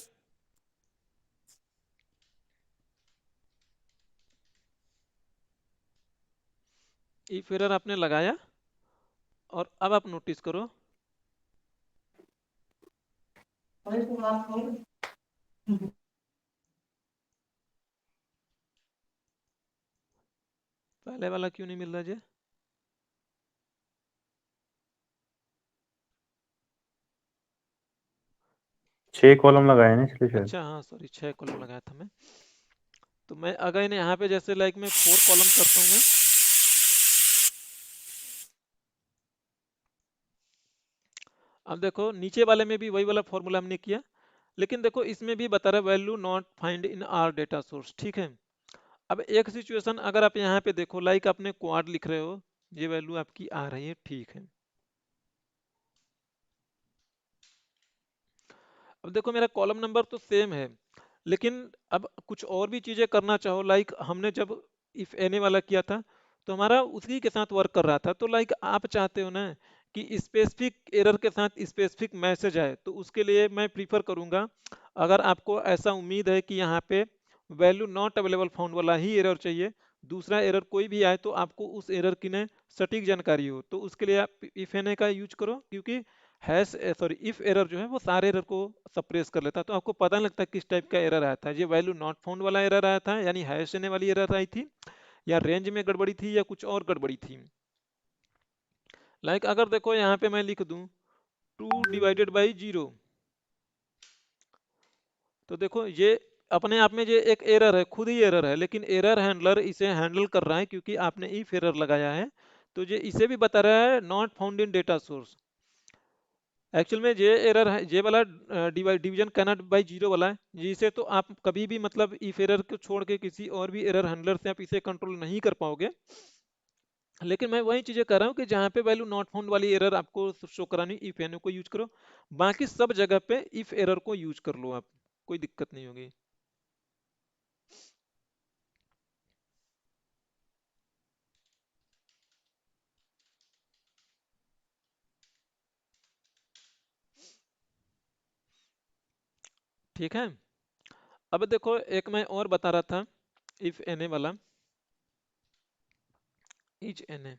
इफ एरर आपने लगाया और अब आप नोटिस करो पहले वाला क्यों नहीं मिल रहा जी।
6 कॉलम लगाए ना इसलिए शायद।
अच्छा हाँ सॉरी 6 कॉलम लगाया था मैं। तो मैं अगर यहाँ पे जैसे लाइक मैं 4 कॉलम करता हूँ मैं, अब देखो नीचे वाले में भी वही वाला फॉर्मूला हमने किया, लेकिन देखो इसमें भी बता रहा है value not find in are data source, ठीक है। अब एक सिचुएशन अगर आप यहाँ पे देखो लाइक आपने क्वाड लिख रहे हो, ये वैल्यू आपकी आ रही है, ठीक है। अब देखो मेरा कॉलम नंबर तो सेम है, लेकिन अब कुछ और भी चीजें करना चाहो, लाइक हमने जब इफ एने वाला किया था तो हमारा उसी के साथ वर्क कर रहा था, तो लाइक आप चाहते हो ना कि स्पेसिफिक एरर के साथ स्पेसिफिक मैसेज आए, तो उसके लिए मैं प्रीफर करूंगा, अगर आपको ऐसा उम्मीद है कि यहाँ पे वैल्यू नॉट अवेलेबल फाउंड वाला ही एरर चाहिए, दूसरा एरर कोई भी आए तो आपको उस एरर की न सटीक जानकारी हो, तो उसके लिए आप इफ एने का यूज करो, क्योंकि हैश सॉरी इफ एरर जो है वो सारे एरर को सप्रेस कर लेता है, तो आपको पता नहीं लगता किस टाइप का एरर आया था। ये वैल्यू नॉट फाउंड वाला एरर आया था यानी हैश एने वाली एरर आई थी, या रेंज में गड़बड़ी थी, या कुछ और गड़बड़ी थी। लाइक अगर देखो यहाँ पे मैं लिख दूं 2/0, तो देखो ये अपने आप में ये एक एरर है, खुद ही एरर है, लेकिन एरर हैंडलर इसे हैंडल कर रहा है क्योंकि आपने इफ एरर लगाया है, तो ये इसे भी बता रहा है not found in data source. Actual में ये एरर है, ये वाला डिवीजन कैनॉट बाई जीरो वाला है, जिसे तो आप कभी भी मतलब इफ एरर को छोड़ के किसी और भी एरर हैंडलर से आप इसे कंट्रोल नहीं कर पाओगे। लेकिन मैं वही चीजें कर रहा हूँ कि जहाँ पे वैल्यू नॉट फाउंड वाली एरर आपको शो करानी, इफ एन को यूज करो, बाकी सब जगह पे इफ एरर को यूज कर लो आप, कोई दिक्कत नहीं होगी। ठीक है। अब देखो एक मैं और बता रहा था इफ एन ए वाला, इच एन ए,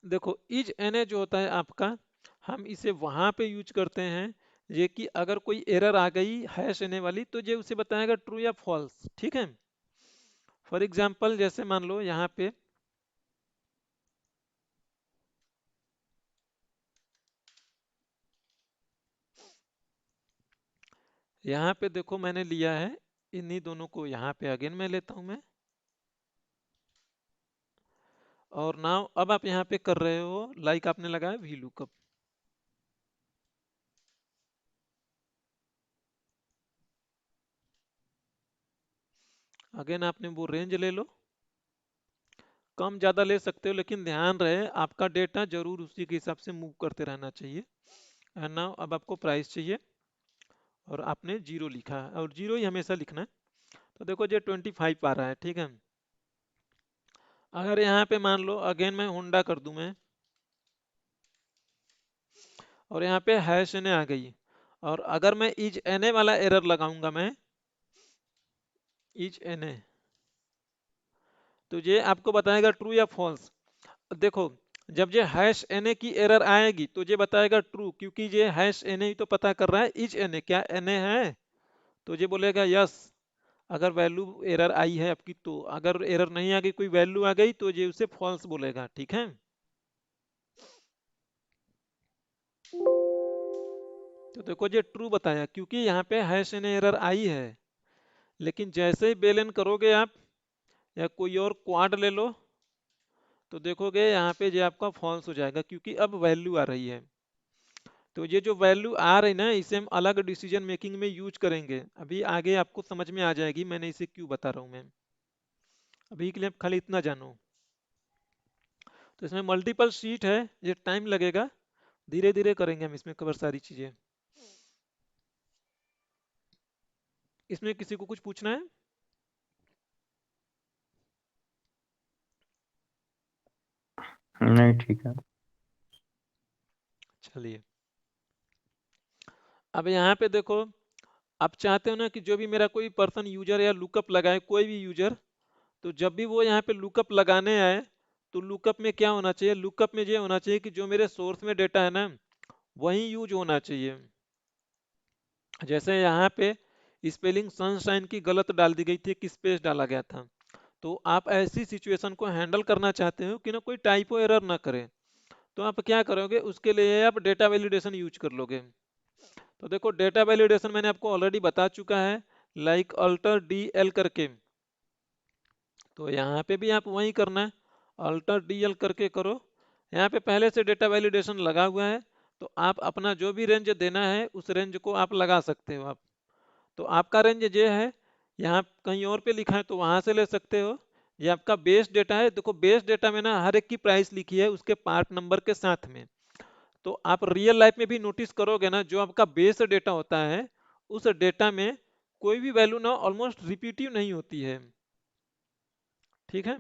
देखो इच एन ए जो होता है आपका, हम इसे वहां पे यूज करते हैं ये कि अगर कोई एरर आ गई हैश एन ए वाली, तो ये उसे बताएगा ट्रू या फॉल्स, ठीक है। फॉर एग्जाम्पल जैसे मान लो यहाँ पे देखो मैंने लिया है इन्हीं दोनों को, यहाँ पे अगेन मैं लेता हूं मैं, और नाउ अब आप यहाँ पे कर रहे हो लाइक आपने लगाया वी लुकअप, अगेन आपने वो रेंज ले लो, कम ज्यादा ले सकते हो, लेकिन ध्यान रहे आपका डेटा जरूर उसी के हिसाब से मूव करते रहना चाहिए। एंड नाउ अब आपको प्राइस चाहिए और आपने जीरो लिखा है, और जीरो ही हमेशा लिखना है, तो देखो ये 25 आ रहा है, ठीक है। अगर यहाँ पे मान लो अगेन मैं होंडा कर दूं मैं, और यहाँ पे हैश एन आ गई, और अगर मैं इज एन ए वाला एरर लगाऊंगा मैं, इज एन ए, तो ये आपको बताएगा ट्रू या फॉल्स। देखो जब ये हैश एन ए की एरर आएगी तो ये बताएगा ट्रू, क्योंकि ये हैश एन ए तो पता कर रहा है इज एन ए क्या एन ए है, तो ये बोलेगा यस अगर वैल्यू एरर आई है आपकी, तो अगर एरर नहीं आ गई कोई वैल्यू आ गई तो ये उसे फॉल्स बोलेगा, ठीक है। तो देखो ये ट्रू बताया क्योंकि यहाँ पे हैश एन एरर आई है, लेकिन जैसे ही बेलन करोगे आप, या कोई और क्वाड ले लो, तो देखोगे यहाँ पे ये आपका फॉल्स हो जाएगा, क्योंकि अब वैल्यू आ रही है। तो ये जो वैल्यू आ रही ना, इसे हम अलग डिसीजन मेकिंग में यूज करेंगे, अभी आगे आपको समझ में आ जाएगी मैंने इसे क्यों बता रहा हूँ मैं। अभी के लिए आप खाली इतना जानो। तो इसमें मल्टीपल शीट है, ये टाइम लगेगा, धीरे धीरे करेंगे हम इसमें कवर सारी चीजें। इसमें किसी को कुछ पूछना है?
नहीं, ठीक है।
चलिए, अब यहाँ पे देखो, आप चाहते हो ना कि जो भी मेरा कोई पर्सन यूजर या लुकअप लगाए, कोई भी यूजर, तो जब भी वो यहाँ पे लुकअप लगाने आए, तो लुकअप में क्या होना चाहिए, लुकअप में ये होना चाहिए कि जो मेरे सोर्स में डेटा है ना, वही यूज होना चाहिए। जैसे यहाँ पे स्पेलिंग सनशाइन की गलत डाल दी गई थी, कि स्पेस डाला गया था। तो आप ऐसी सिचुएशन को हैंडल करना चाहते हो कि ना कोई टाइपो एरर ना करे, तो आप क्या करोगे, उसके लिए आप डेटा वैलिडेशन यूज कर लोगे। तो देखो, डेटा वैलिडेशन मैंने आपको ऑलरेडी बता चुका है, लाइक अल्टर डी एल करके। तो यहाँ पे भी आप वही करना है, अल्टर डी एल करके करो। यहाँ पे पहले से डेटा वैलिडेशन लगा हुआ है, तो आप अपना जो भी रेंज देना है उस रेंज को आप लगा सकते हो आप। तो आपका रेंज ये है, यहाँ कहीं और पे लिखा है तो वहां से ले सकते हो। ये आपका बेस डेटा है, देखो बेस डेटा में ना हर एक की प्राइस लिखी है उसके पार्ट नंबर के साथ में। तो आप रियल लाइफ में भी नोटिस करोगे ना, जो आपका बेस डेटा होता है, उस डेटा में कोई भी वैल्यू ना ऑलमोस्ट रिपीटिव नहीं होती है, ठीक है,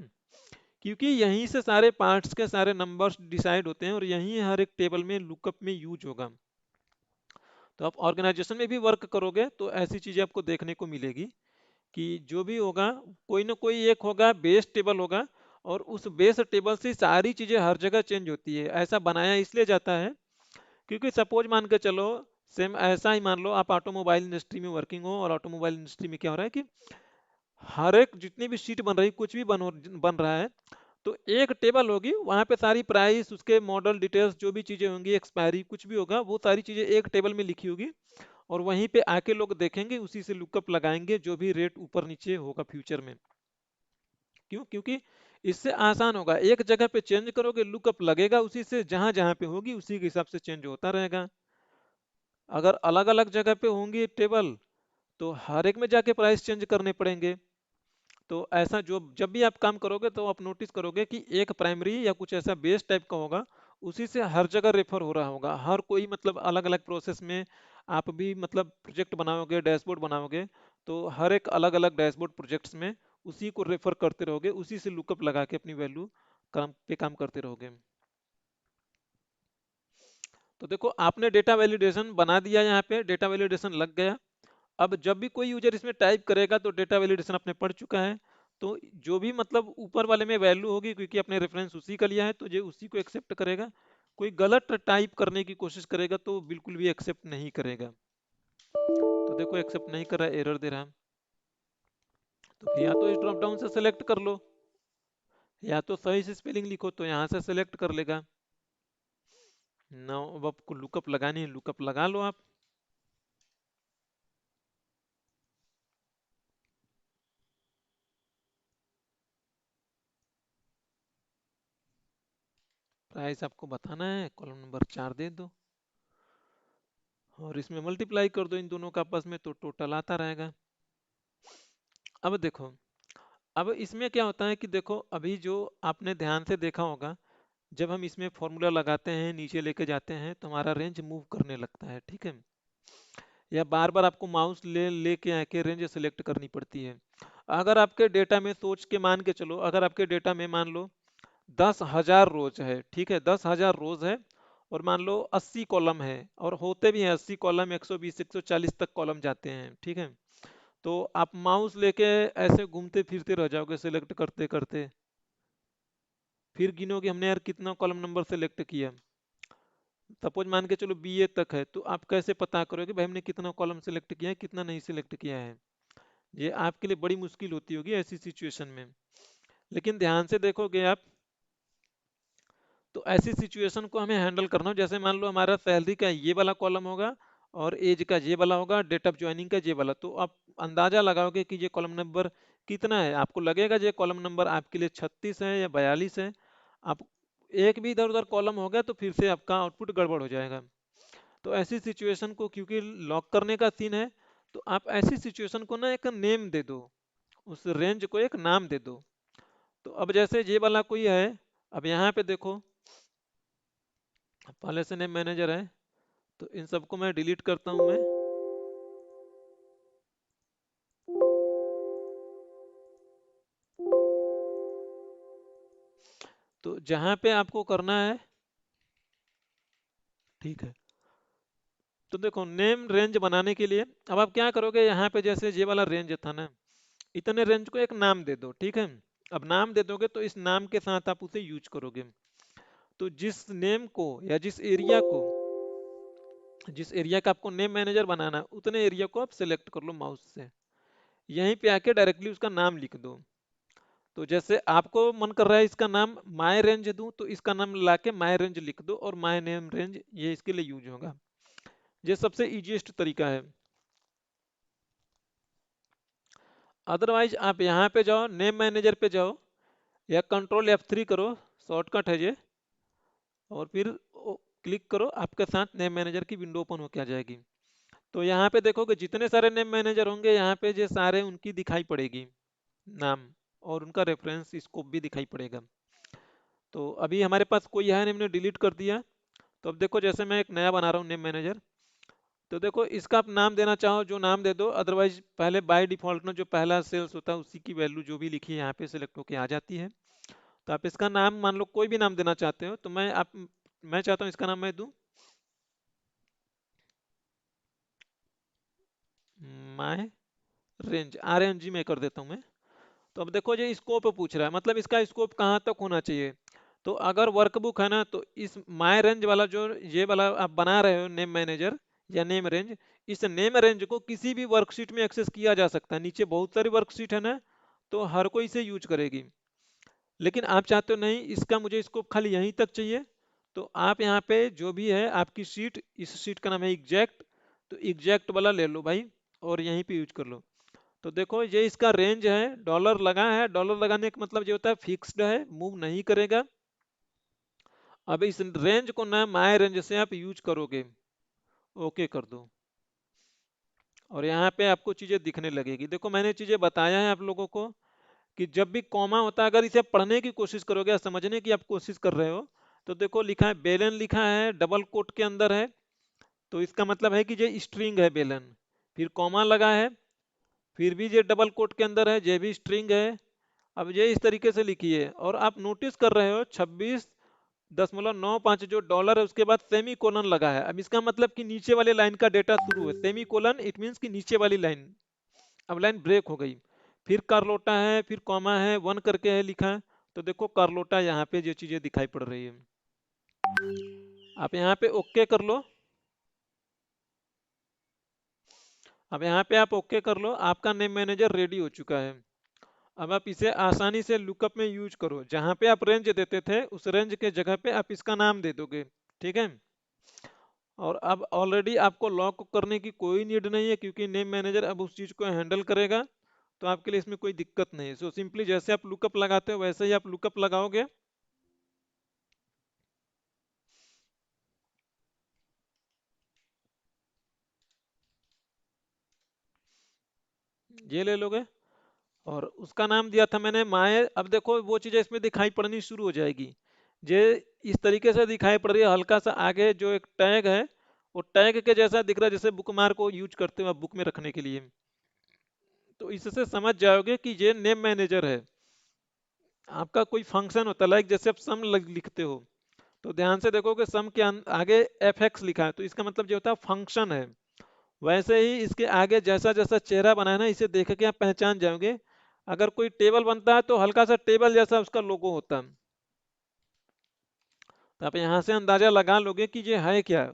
क्योंकि यहीं से सारे पार्ट्स के सारे नंबर्स डिसाइड होते हैं और यहीं हर एक टेबल में लुकअप में यूज होगा। तो आप ऑर्गेनाइजेशन में भी वर्क करोगे तो ऐसी चीजें आपको देखने को मिलेगी, कि जो भी होगा, कोई ना कोई एक होगा बेस टेबल होगा, और उस बेस टेबल से सारी चीजें हर जगह चेंज होती है। ऐसा बनाया इसलिए जाता है क्योंकि सपोज मान के चलो, सेम ऐसा ही मान लो आप ऑटोमोबाइल इंडस्ट्री में वर्किंग हो, और ऑटोमोबाइल इंडस्ट्री में क्या हो रहा है कि हर एक जितनी भी सीट बन रही, कुछ भी बन रहा है, तो एक टेबल होगी, वहां पे सारी प्राइस, उसके मॉडल डिटेल्स, जो भी चीजें होंगी, एक्सपायरी कुछ भी होगा, वो सारी चीजें एक टेबल में लिखी होगी। और वहीं पे आके लोग देखेंगे, उसी से लुकअप लगाएंगे, जो भी रेट ऊपर नीचे होगा फ्यूचर में। क्यों? क्योंकि इससे आसान होगा, एक जगह पे चेंज करोगे, लुकअप लगेगा उसी से, जहां जहां पे होगी उसी के हिसाब से चेंज होता रहेगा। अगर अलग अलग जगह पे होंगी टेबल, तो हर एक में जाके प्राइस चेंज करने पड़ेंगे। तो ऐसा जो जब भी आप काम करोगे, तो आप नोटिस करोगे कि एक प्राइमरी या कुछ ऐसा बेस टाइप का होगा, उसी से हर जगह रेफर हो रहा होगा, हर कोई मतलब अलग अलग प्रोसेस में। आप भी मतलब प्रोजेक्ट बनाओगे, डैशबोर्ड बनाओगे, तो हर एक अलग अलग डैशबोर्ड प्रोजेक्ट्स में उसी को रेफर करते रहोगे, उसी से लुकअप लगा के अपनी वैल्यू काम करते रहोगे। तो देखो, आपने डेटा वैलिडेशन बना दिया, यहाँ पे डेटा वैलिडेशन लग गया। अब जब भी कोई यूजर इसमें टाइप करेगा, तो डेटा वैलिडेशन अपने पढ़ चुका है, तो जो भी मतलब ऊपर वाले में वैल्यू होगी, क्योंकि अपने रेफरेंस उसी का लिया है, तो ये उसी को एक्सेप्ट करेगा। कोई गलत टाइप करने की कोशिश करेगा तो बिल्कुल भी एक्सेप्ट नहीं करेगा। तो देखो, एक्सेप्ट नहीं कर रहा, एरर दे रहा। तो फिर या तो इस ड्रॉप डाउन से सेलेक्ट कर लो, या तो सही से स्पेलिंग लिखो, तो यहाँ से सेलेक्ट कर लेगा। ना, अब आपको लुकअप लगानी है, लुकअप लगा लो आप। प्राइस आपको बताना है, कॉलम नंबर 4 दे दो, और इसमें मल्टीप्लाई कर दो इन दोनों का आपस में, तो टोटल आता रहेगा। अब देखो, अब इसमें क्या होता है कि देखो, अभी जो आपने ध्यान से देखा होगा, जब हम इसमें फॉर्मूला लगाते हैं, नीचे लेके जाते हैं, तो हमारा रेंज मूव करने लगता है, ठीक है, या बार बार आपको माउस लेके आके रेंज सेलेक्ट करनी पड़ती है। अगर आपके डेटा में, सोच के मान के चलो, अगर आपके डेटा में मान लो 10,000 रोज है, ठीक है, 10,000 रोज है, और मान लो 80 कॉलम है, और होते भी हैं 80 कॉलम, 120 140 तक कॉलम जाते हैं, ठीक है। तो आप माउस लेके ऐसे घूमते फिरते रह जाओगे सेलेक्ट करते करते, फिर गिनोगे हमने यार कितना कॉलम नंबर सेलेक्ट किया। सपोज मान के चलो बीए तक है, तो आप कैसे पता करोगे भाई हमने कितना कॉलम सेलेक्ट किया है, कितना नहीं सेलेक्ट किया है? ये आपके लिए बड़ी मुश्किल होती होगी ऐसी सिचुएशन में। लेकिन ध्यान से देखोगे आप, तो ऐसी सिचुएशन को हमें हैंडल करना हो, जैसे मान लो हमारा सैलरी का ये वाला कॉलम होगा, और एज का ये वाला होगा, डेट ऑफ ज्वाइनिंग का ये वाला, तो आप अंदाजा लगाओगे कि ये कॉलम नंबर कितना है, आपको लगेगा जो कॉलम नंबर आपके लिए 36 है या 42 है, आप एक भी इधर उधर कॉलम हो गया तो फिर से आपका आउटपुट गड़बड़ हो जाएगा। तो ऐसी सिचुएशन को, क्योंकि लॉक करने का सीन है, तो आप ऐसी सिचुएशन को ना एक नेम दे दो, उस रेंज को एक नाम दे दो। तो अब जैसे ये वाला कोई है, अब यहाँ पे देखो पहले से नेम मैनेजर है, तो इन सबको मैं डिलीट करता हूँ मैं। तो जहाँ पे आपको करना है, ठीक है, तो देखो नेम रेंज बनाने के लिए अब आप क्या करोगे, यहाँ पे जैसे ये वाला रेंज था ना, इतने रेंज को एक नाम दे दो, ठीक है। अब नाम दे दोगे तो इस नाम के साथ आप उसे यूज करोगे। तो जिस नेम को या जिस एरिया का आपको नेम मैनेजर बनाना है, उतने एरिया को आप सिलेक्ट कर लो माउस से, यहीं पे आके डायरेक्टली उसका नाम लिख दो। तो जैसे आपको मन कर रहा है इसका नाम माय रेंज दूं, तो इसका नाम लाके माय रेंज लिख दो और माय नेम रेंज ये इसके लिए यूज होगा। ये सबसे इजीएस्ट तरीका है। अदरवाइज आप यहाँ पे जाओ, नेम मैनेजर पे जाओ, या कंट्रोल F3 करो, शॉर्टकट है ये, और फिर क्लिक करो, आपके साथ नेम मैनेजर की विंडो ओपन होकर आ जाएगी। तो यहाँ पे देखोगे जितने सारे नेम मैनेजर होंगे यहाँ पे, ये सारे उनकी दिखाई पड़ेगी नाम, और उनका रेफरेंस स्कोप भी दिखाई पड़ेगा। तो अभी हमारे पास कोई है नहीं, हमने डिलीट कर दिया। तो अब देखो जैसे मैं एक नया बना रहा हूँ नेम मैनेजर, तो देखो इसका आप नाम देना चाहो जो नाम दे दो, अदरवाइज पहले बाय डिफॉल्ट में जो पहला सेल्स होता है उसी की वैल्यू जो भी लिखी है यहाँ पे सिलेक्ट होके आ जाती है। तो आप इसका नाम मान लो कोई भी नाम देना चाहते हो, तो मैं चाहता हूँ इसका नाम मैं दूं माय रेंज, RNG में कर देता हूँ मैं। तो अब देखो ये स्कोप पूछ रहा है, मतलब इसका स्कोप कहाँ तक होना चाहिए। तो अगर वर्कबुक है ना, तो इस माय रेंज वाला जो ये वाला आप बना रहे हो नेम मैनेजर या नेम रेंज, इस नेम रेंज को किसी भी वर्कशीट में एक्सेस किया जा सकता है। नीचे बहुत सारी वर्कशीट है ना, तो हर कोई इसे यूज करेगी। लेकिन आप चाहते हो नहीं, इसका मुझे स्कोप खाली यहीं तक चाहिए, तो आप यहाँ पे जो भी है आपकी शीट, इस शीट का नाम है एग्जैक्ट, तो एग्जैक्ट वाला ले लो भाई और यहीं पे यूज कर लो। तो देखो ये इसका रेंज है, डॉलर लगा है, डॉलर लगाने का मतलब ये होता है फिक्स्ड है, मूव नहीं करेगा। अब इस रेंज को ना माय रेंज से आप यूज करोगे, ओके कर दो, और यहाँ पे आपको चीजें दिखने लगेगी। देखो मैंने चीजें बताया है आप लोगों को कि जब भी कॉमा होता है, अगर इसे पढ़ने की कोशिश करोगे या समझने की आप कोशिश कर रहे हो, तो देखो लिखा है बेलन, लिखा है डबल कोट के अंदर है, तो इसका मतलब है कि ये स्ट्रिंग है बेलन। फिर कॉमा लगा है, फिर भी ये डबल कोट के अंदर है, ये भी स्ट्रिंग है। अब ये इस तरीके से लिखी है, और आप नोटिस कर रहे हो 26.95 जो डॉलर है उसके बाद सेमी कोलन लगा है। अब इसका मतलब कि नीचे वाले लाइन का डेटा शुरू है, सेमी कोलन इट मीन्स कि नीचे वाली लाइन, अब लाइन ब्रेक हो गई। फिर कार्लोटा है, फिर कॉमा है, वन करके है लिखा है, तो देखो कार्लोटा यहाँ पे जो चीजें दिखाई पड़ रही है, आप यहाँ पे ओके कर लो। अब यहाँ पे आप ओके कर लो, आपका नेम मैनेजर रेडी हो चुका है। अब आप इसे आसानी से लुकअप में यूज करो, जहां पे आप रेंज देते थे उस रेंज के जगह पे आप इसका नाम दे दोगे, ठीक है। और अब ऑलरेडी आपको लॉक करने की कोई नीड नहीं है, क्योंकि नेम मैनेजर अब उस चीज को हैंडल करेगा, तो आपके लिए इसमें कोई दिक्कत नहीं है। सो सिंपली जैसे आप लुकअप लगाते हो वैसे ही आप लुकअप लगाओगे। ये ले लोगे, और उसका नाम दिया था मैंने माए। अब देखो वो चीजें इसमें दिखाई पड़नी शुरू हो जाएगी, जे इस तरीके से दिखाई पड़ रही है। हल्का सा आगे जो एक टैग है, वो टैग के जैसा दिख रहा है, जैसे बुकमार्क को यूज करते हो आप बुक में रखने के लिए। तो इससे समझ जाओगे कि ये नेम मैनेजर है। आपका कोई फंक्शन होता है, लाइक जैसे आप सम लिखते हो, तो ध्यान से देखोगे सम के आगे fx लिखा है, तो इसका मतलब ये होता है फंक्शन है। वैसे ही इसके आगे जैसा जैसा चेहरा बना है ना, इसे देख के आप पहचान जाओगे। अगर कोई टेबल बनता है तो हल्का सा टेबल जैसा उसका लोगो होता है, तो आप यहाँ से अंदाजा लगा लोगे कि ये है क्या।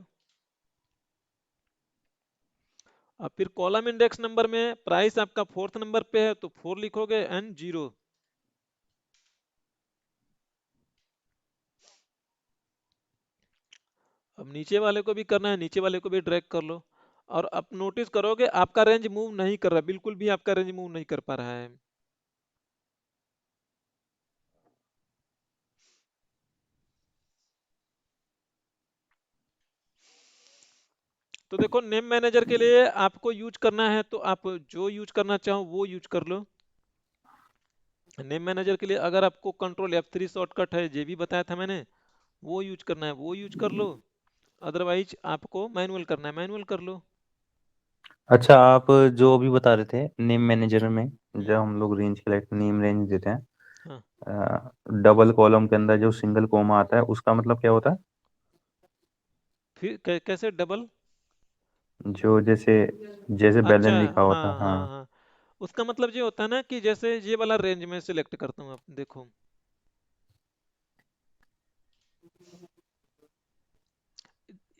अब फिर कॉलम इंडेक्स नंबर में प्राइस आपका फोर्थ नंबर पे है, तो 4 लिखोगे एंड 0। अब नीचे वाले को भी करना है, नीचे वाले को भी ड्रैग कर लो। और अब नोटिस करोगे आपका रेंज मूव नहीं कर रहा, बिल्कुल भी आपका रेंज मूव नहीं कर पा रहा है। तो देखो नेम मैनेजर के लिए आपको यूज करना है तो आप जो यूज करना चाहो वो यूज कर लो। नेम मैनेजर के लिए अगर आपको कंट्रोल F3 शॉर्टकट है, ये भी बताया था मैंने, वो यूज करना है वो यूज कर लो। अदरवाइज आपको मैनुअल करना है मैनुअल कर लो।
अच्छा, आप जो अभी बता रहे थे नेम मैनेजर में, जब
हम्म।
हम लोग रेंज के नेम रेंज देते
हाँ,
हैं, डबल कॉलम के अंदर जो सिंगल कोमा आता है उसका मतलब क्या होता है?
फिर कैसे डबल?
जो जैसे जैसे
अच्छा,
बैलेंस लिखा होता है,
हाँ हाँ
हाँ।
हाँ। उसका मतलब ये होता है ना कि जैसे ये वाला रेंज में सिलेक्ट करता हूँ, आप देखो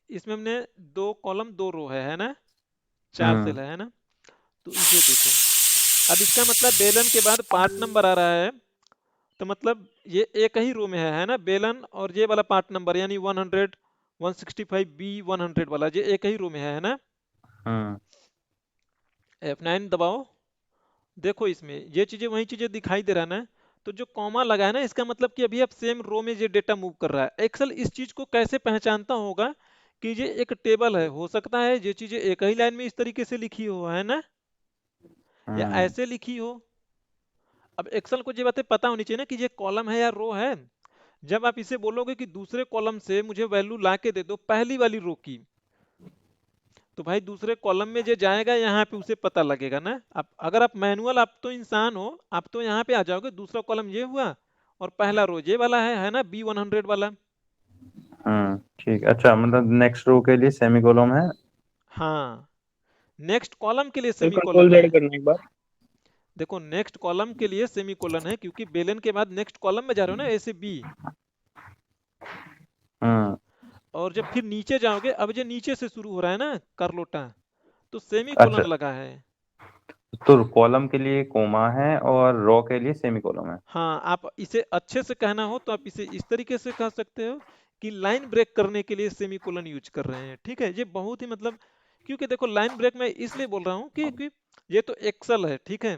इसमें हमने दो कॉलम दो रो है ना, चार
हम्म।
सेल है ना। तो इसे देखो, अब इसका मतलब बेलन के बाद पार्ट नंबर आ रहा है, तो मतलब ये एक ही रो में है ना, बेलन और ये वाला पार्ट नंबर यानी 100 165B 100 वाला ये एक ही रो में है ना।
हम्म।
F9 दबाओ, देखो इसमें ये चीजें वही चीजें दिखाई दे रहा है ना। तो जो कॉमा लगा है ना, इसका मतलब कि अभी आप सेम रो में ये डेटा मूव कर रहा है। एक्सेल इस चीज को कैसे पहचानता होगा कि ये एक टेबल है, हो सकता है ये चीजें एक ही लाइन में इस तरीके से लिखी हो, है ना, या
हम्म।
ऐसे लिखी हो। अब एक्सेल को ये बातें पता होनी चाहिए ना कि ये कॉलम है या रो है। जब आप इसे बोलोगे कि दूसरे कॉलम से मुझे वैल्यू ला के दे दो पहली वाली रो की, तो भाई दूसरे कॉलम में जो जाएगा यहाँ पे उसे पता लगेगा ना। आप अगर आप मैनुअल, आप तो इंसान हो, आप तो यहाँ पे आ जाओगे, दूसरा कॉलम ये हुआ और पहला रो ये वाला है ना, B 100 वाला।
ठीक। अच्छा, मतलब नेक्स्ट रो के लिए सेमी कॉलम है।
हाँ, नेक्स्ट कॉलम के लिए
फिर
सेमी
कंट्रोल
कॉलन है।
जेड करना एक बार।
देखो नेक्स्ट कॉलम के लिए सेमी कॉलन है क्योंकि बेलन के बाद नेक्स्ट कॉलम में जा रहे हो ना, ऐसे बी।
हम्म।
और जब फिर नीचे जाओगे, अब जो नीचे से शुरू हो रहा है ना करलोटा, तो सेमी
अच्छा,
कॉलन लगा है।
तो कॉलम के लिए कोमा है और रो के लिए सेमी कॉलम है।
हाँ, आप इसे अच्छे से कहना हो तो आप इसे इस तरीके से कह सकते हो कि लाइन ब्रेक करने के लिए सेमीकोलन यूज कर रहे हैं। ठीक है, ये बहुत ही मतलब, क्योंकि देखो लाइन ब्रेक मैं इसलिए बोल रहा हूँ कि ये तो एक्सेल है, ठीक है।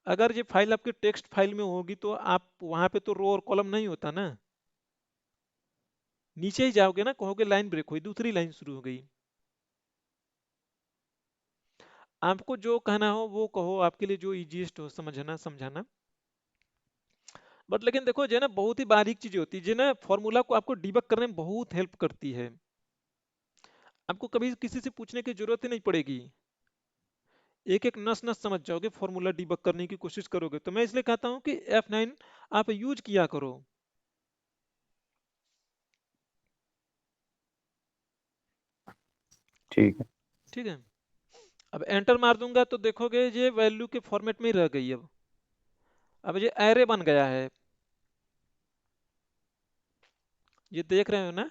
अगर ये फाइल आपकी टेक्स्ट फाइल में होगी तो आप वहां पे तो रो और कॉलम नहीं होता ना, नीचे ही जाओगे ना, कहोगे लाइन ब्रेक हुई, दूसरी लाइन शुरू हो गई। आपको जो कहना हो वो कहो, आपके लिए जो इजीएस्ट हो समझना समझाना। बट लेकिन देखो जो है ना, बहुत ही बारीक चीजें होती है जो ना, फॉर्मूला को आपको डिबग करने में बहुत हेल्प करती है। आपको कभी किसी से पूछने की जरूरत ही नहीं पड़ेगी, एक एक नस नस समझ जाओगे, फॉर्मूला डिबग करने की कोशिश करोगे। तो मैं इसलिए कहता हूँ कि F9 आप यूज किया करो।
ठीक है।
ठीक है, अब एंटर मार दूंगा तो देखोगे ये वैल्यू के फॉर्मेट में ही रह गई। अब ये एरे बन गया है, ये देख रहे हो ना,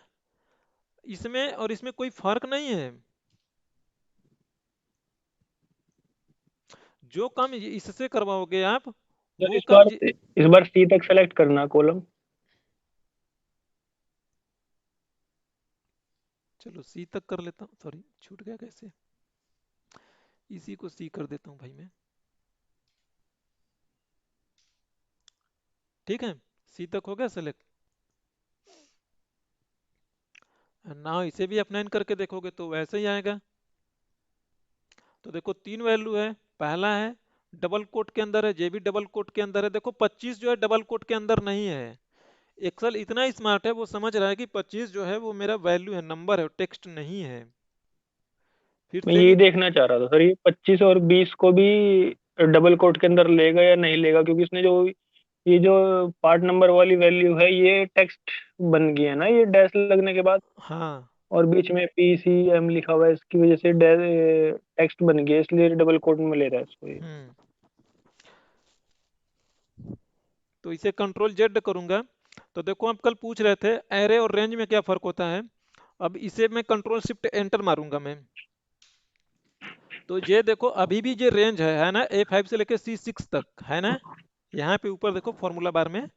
इसमें और इसमें कोई फर्क नहीं है। जो काम इससे करवाओगे आप,
तो
वो
इस
काम
बार इस बार सी तक सेलेक्ट करना कॉलम।
चलो सी तक कर लेता हूँ, सॉरी छूट गया कैसे, इसी को सी कर देता हूँ भाई मैं। ठीक है, सी तक हो गया सेलेक्ट। ना इसे भी F9 करके देखोगे तो वैसे ही आएगा। तो देखो तीन वैल्यू है, पहला है डबल कोट के अंदर है, ये भी डबल कोट के अंदर है। देखो 25 जो है डबल कोट के अंदर नहीं है। एक्सेल इतना स्मार्ट है, वो समझ रहा है कि 25 जो है वो मेरा वैल्यू है, नंबर है, टेक्स्ट नहीं है। फिर
मैं
सेमी,
यही देखना चाह रहा था सर, ये 25 और 20 को भी डबल कोट के अंदर लेगा या नहीं लेगा, क्योंकि इसने जो ये जो पार्ट नंबर वाली वैल्यू है ये टेक्स्ट बन गई है ना, ये डैश लगने के बाद।
हाँ।
और बीच में PCM लिखा हुआ है, इसकी वजह से टेक्स्ट बन गया, इसलिए डबल कोट में ले रहा है इसको ये।
हम्म, तो इसे कंट्रोल जेड करूंगा। तो देखो आप कल पूछ रहे थे एरे और रेंज में क्या फर्क होता है। अब इसे मैं कंट्रोल शिफ्ट एंटर मारूंगा मैं, तो ये देखो अभी भी ये रेंज है ना, A5 से लेके C6 तक है ना। यहाँ पे ऊपर देखो फॉर्मूला बार में।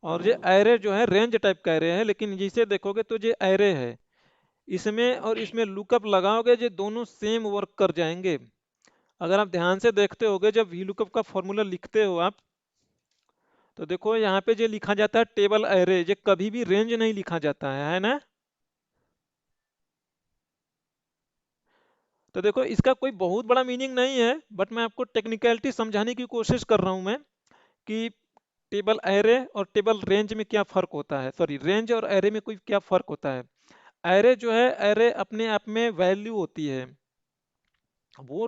और ये एरे जो है रेंज टाइप का एरे है, लेकिन जिसे देखोगे तो ये एरे है। इसमें और इसमें लुकअप लगाओगे, ये दोनों सेम वर्क कर जाएंगे। अगर आप ध्यान से देखते होगे, जब वी लुकअप का फॉर्मूला लिखते हो आप, तो देखो यहाँ पे जो लिखा जाता है टेबल एरे, ये कभी भी रेंज नहीं लिखा जाता है ना। तो देखो इसका कोई बहुत बड़ा मीनिंग नहीं है, बट मैं आपको टेक्निकलिटी समझाने की कोशिश कर रहा हूं मैं कि टेबल एरे और टेबल रेंज में क्या फर्क होता है, सॉरी रेंज और एरे में कोई क्या फर्क होता है। एरे जो है, एरे अपने आप में वैल्यू होती है, वो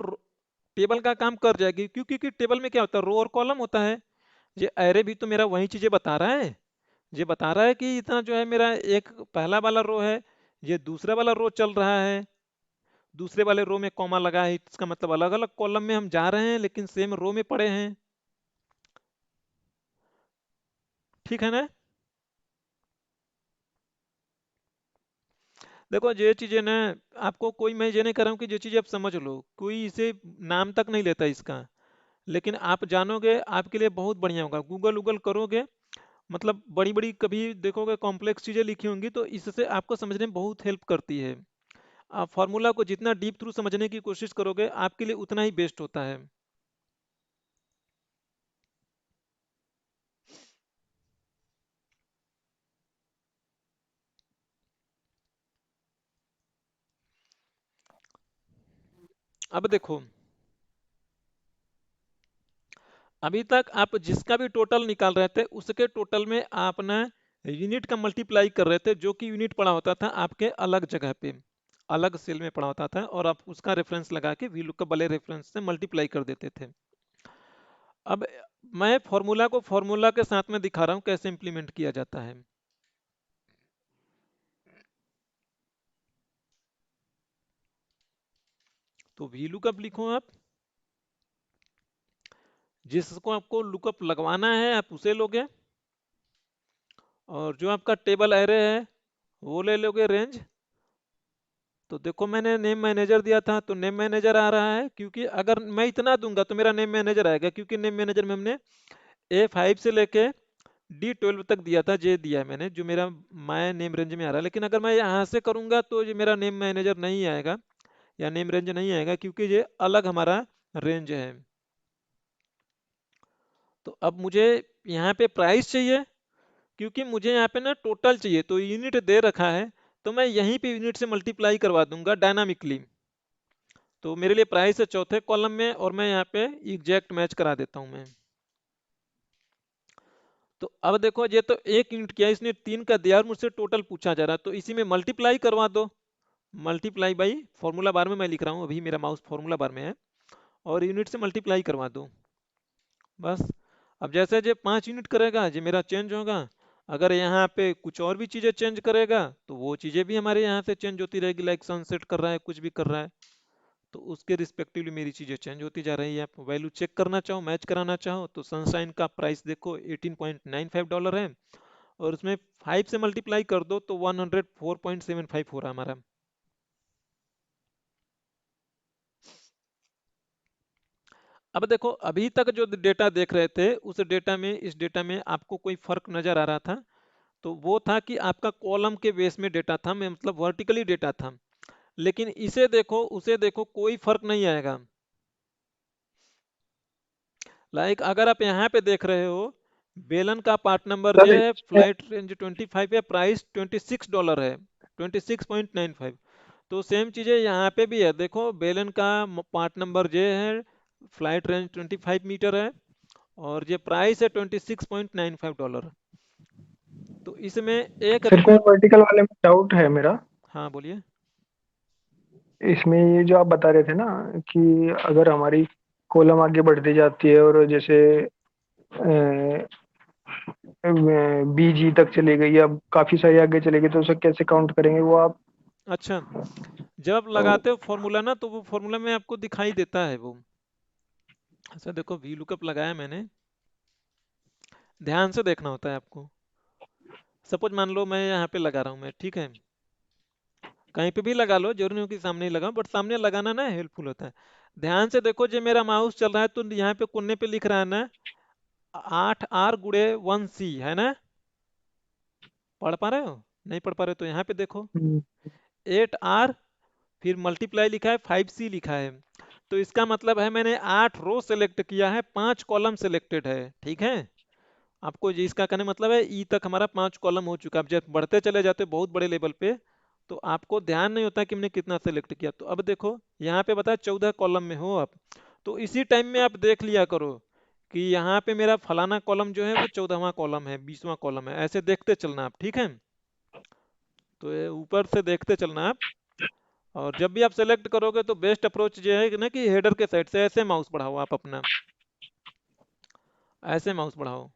टेबल का काम कर जाएगी, क्योंकि टेबल में क्या होता है, रो और कॉलम होता है। ये एरे भी तो मेरा वही चीजें बता रहा है, ये बता रहा है कि इतना जो है मेरा एक पहला वाला रो है, ये दूसरा वाला रो चल रहा है, दूसरे वाले रो में कॉमा लगा है, इसका मतलब अलग अलग कॉलम में हम जा रहे हैं लेकिन सेम रो में पड़े हैं। ठीक है ना। देखो ये चीजें ना, आपको कोई, मैं ये नहीं कर रहा हूँ कि ये चीजें आप समझ लो, कोई इसे नाम तक नहीं लेता इसका, लेकिन आप जानोगे आपके लिए बहुत बढ़िया होगा। गूगल गूगल करोगे, मतलब बड़ी बड़ी कभी देखोगे कॉम्प्लेक्स चीजें लिखी होंगी, तो इससे आपको समझने में बहुत हेल्प करती है। आप फार्मूला को जितना डीप थ्रू समझने की कोशिश करोगे आपके लिए उतना ही बेस्ट होता है। अब देखो, अभी तक आप जिसका भी टोटल निकाल रहे थे उसके टोटल में आप ना यूनिट का मल्टीप्लाई कर रहे थे, जो कि यूनिट पड़ा होता था आपके अलग जगह पे, अलग सेल में पड़ा होता था, और आप उसका रेफरेंस लगा के VLOOKUP वाले रेफरेंस से मल्टीप्लाई कर देते थे। अब मैं फॉर्मूला को फॉर्मूला के साथ में दिखा रहा हूं कैसे इंप्लीमेंट किया जाता है। तो VLOOKUP लिखो आप, जिसको आपको लुकअप लगवाना है आप उसे लोगे, और जो आपका टेबल एरे है वो ले लोगे रेंज। तो देखो मैंने नेम मैनेजर दिया था तो नेम मैनेजर आ रहा है, क्योंकि अगर मैं इतना दूंगा तो मेरा नेम मैनेजर आएगा, क्योंकि नेम मैनेजर में हमने A5 से लेके D12 तक दिया था, जे दिया है मैंने, जो मेरा माय नेम रेंज में आ रहा है। लेकिन अगर मैं यहाँ से करूंगा तो ये मेरा नेम मैनेजर नहीं आएगा या नेम रेंज नहीं आएगा, क्योंकि ये अलग हमारा रेंज है। तो अब मुझे यहाँ पे प्राइस चाहिए, क्योंकि मुझे यहाँ पे ना टोटल चाहिए, तो यूनिट दे रखा है, तो मैं यहीं पे यूनिट से मल्टीप्लाई करवा दूंगा डायनामिकली। तो मेरे लिए प्राइस है चौथे कॉलम में, और मैं यहाँ पे एग्जैक्ट मैच करा देता हूँ मैं। तो अब देखो ये तो एक यूनिट किया, इसने 3 का दिया और मुझसे टोटल पूछा जा रहा है, तो इसी में मल्टीप्लाई करवा दो। मल्टीप्लाई बाई फॉर्मूला बार में मैं लिख रहा हूँ, अभी मेरा माउस फॉर्मूला बार में है, और यूनिट से मल्टीप्लाई करवा दो बस। अब जैसे ये 5 यूनिट करेगा ये मेरा चेंज होगा। अगर यहाँ पे कुछ और भी चीजें चेंज करेगा तो वो चीजें भी हमारे यहाँ से चेंज होती रहेगी, लाइक सनसेट कर रहा है, कुछ भी कर रहा है, तो उसके रिस्पेक्टिवली मेरी चीजें चेंज होती जा रही है। आप वैल्यू चेक करना चाहो, मैच कराना चाहो, तो सनशाइन का प्राइस देखो $18.95 है, और उसमें 5 से मल्टीप्लाई कर दो तो 104.75 हो रहा है हमारा। अब देखो अभी तक जो डेटा देख रहे थे उस डेटा में इस डेटा में आपको कोई फर्क नजर आ रहा था, तो वो था कि आपका कॉलम के बेस में डेटा था, मैं मतलब वर्टिकली डेटा था। लेकिन इसे देखो उसे देखो, कोई फर्क नहीं आएगा। लाइक अगर आप यहाँ पे देख रहे हो, बेलन का पार्ट नंबर
सर
ये है,
इसमें
फ्लाइट रेंज 25 है, प्राइस $26 है, 26.95। तो सेम चीजें यहाँ पे भी है, देखो बेलन का पार्ट नंबर ये है, फ्लाइट रेंज 25 मीटर है, और ये प्राइस है $26.95। तो इसमें एक
सिर्फ वर्टिकल वाले में डाउट है मेरा।
हाँ बोलिए।
इसमें ये जो आप बता रहे थे ना कि अगर हमारी कॉलम आगे बढ़ती जाती है और जैसे BG तक चली गई या काफी सारी आगे चली गई, तो उसे कैसे काउंट करेंगे वो आप?
अच्छा, जब आप लगाते हो फॉर्मूला ना, तो वो फॉर्मूला में आपको दिखाई देता है वो। अच्छा देखो वी लुकअप लगाया मैंने, ध्यान से देखना होता है आपको। सपोज मान लो मैं यहाँ पे लगा रहा हूँ मैं, ठीक है, कहीं पे भी लगा लो, जरूरी नहीं हो कि सामने ही लगाओ, बट सामने लगाना ना हेल्पफुल होता है। ध्यान से देखो, जो मेरा माउस चल रहा है तो यहाँ पे कोने पे लिख रहा है ना 8R×1C, है ना, पढ़ पा रहे हो? नहीं पढ़ पा रहे हो तो यहाँ पे देखो
हम्म,
8R, फिर मल्टीप्लाई लिखा है, 5C लिखा है। तो इसका मतलब है मैंने 8 रो सेलेक्ट किया है, 5 कॉलम सेलेक्टेड है, ठीक है। आपको इसका कहने मतलब है ई तक हमारा 5 कॉलम हो चुका है। अब जब बढ़ते चले जाते हैं बहुत बड़े लेवल पे, तो आपको ध्यान नहीं होता कि हमने कितना सेलेक्ट किया। तो अब देखो यहाँ पे बताया 14 कॉलम में हो आप, तो इसी टाइम में आप देख लिया करो कि यहाँ पे मेरा फलाना कॉलम जो है वो 14वां कॉलम है, 20वां कॉलम है, ऐसे देखते चलना आप, ठीक है। तो ये ऊपर से देखते चलना आप। और जब भी आप सेलेक्ट करोगे तो बेस्ट अप्रोच ये है कि ना कि हेडर के साइड से ऐसे माउस बढ़ाओ आप अपना, ऐसे माउस बढ़ाओ।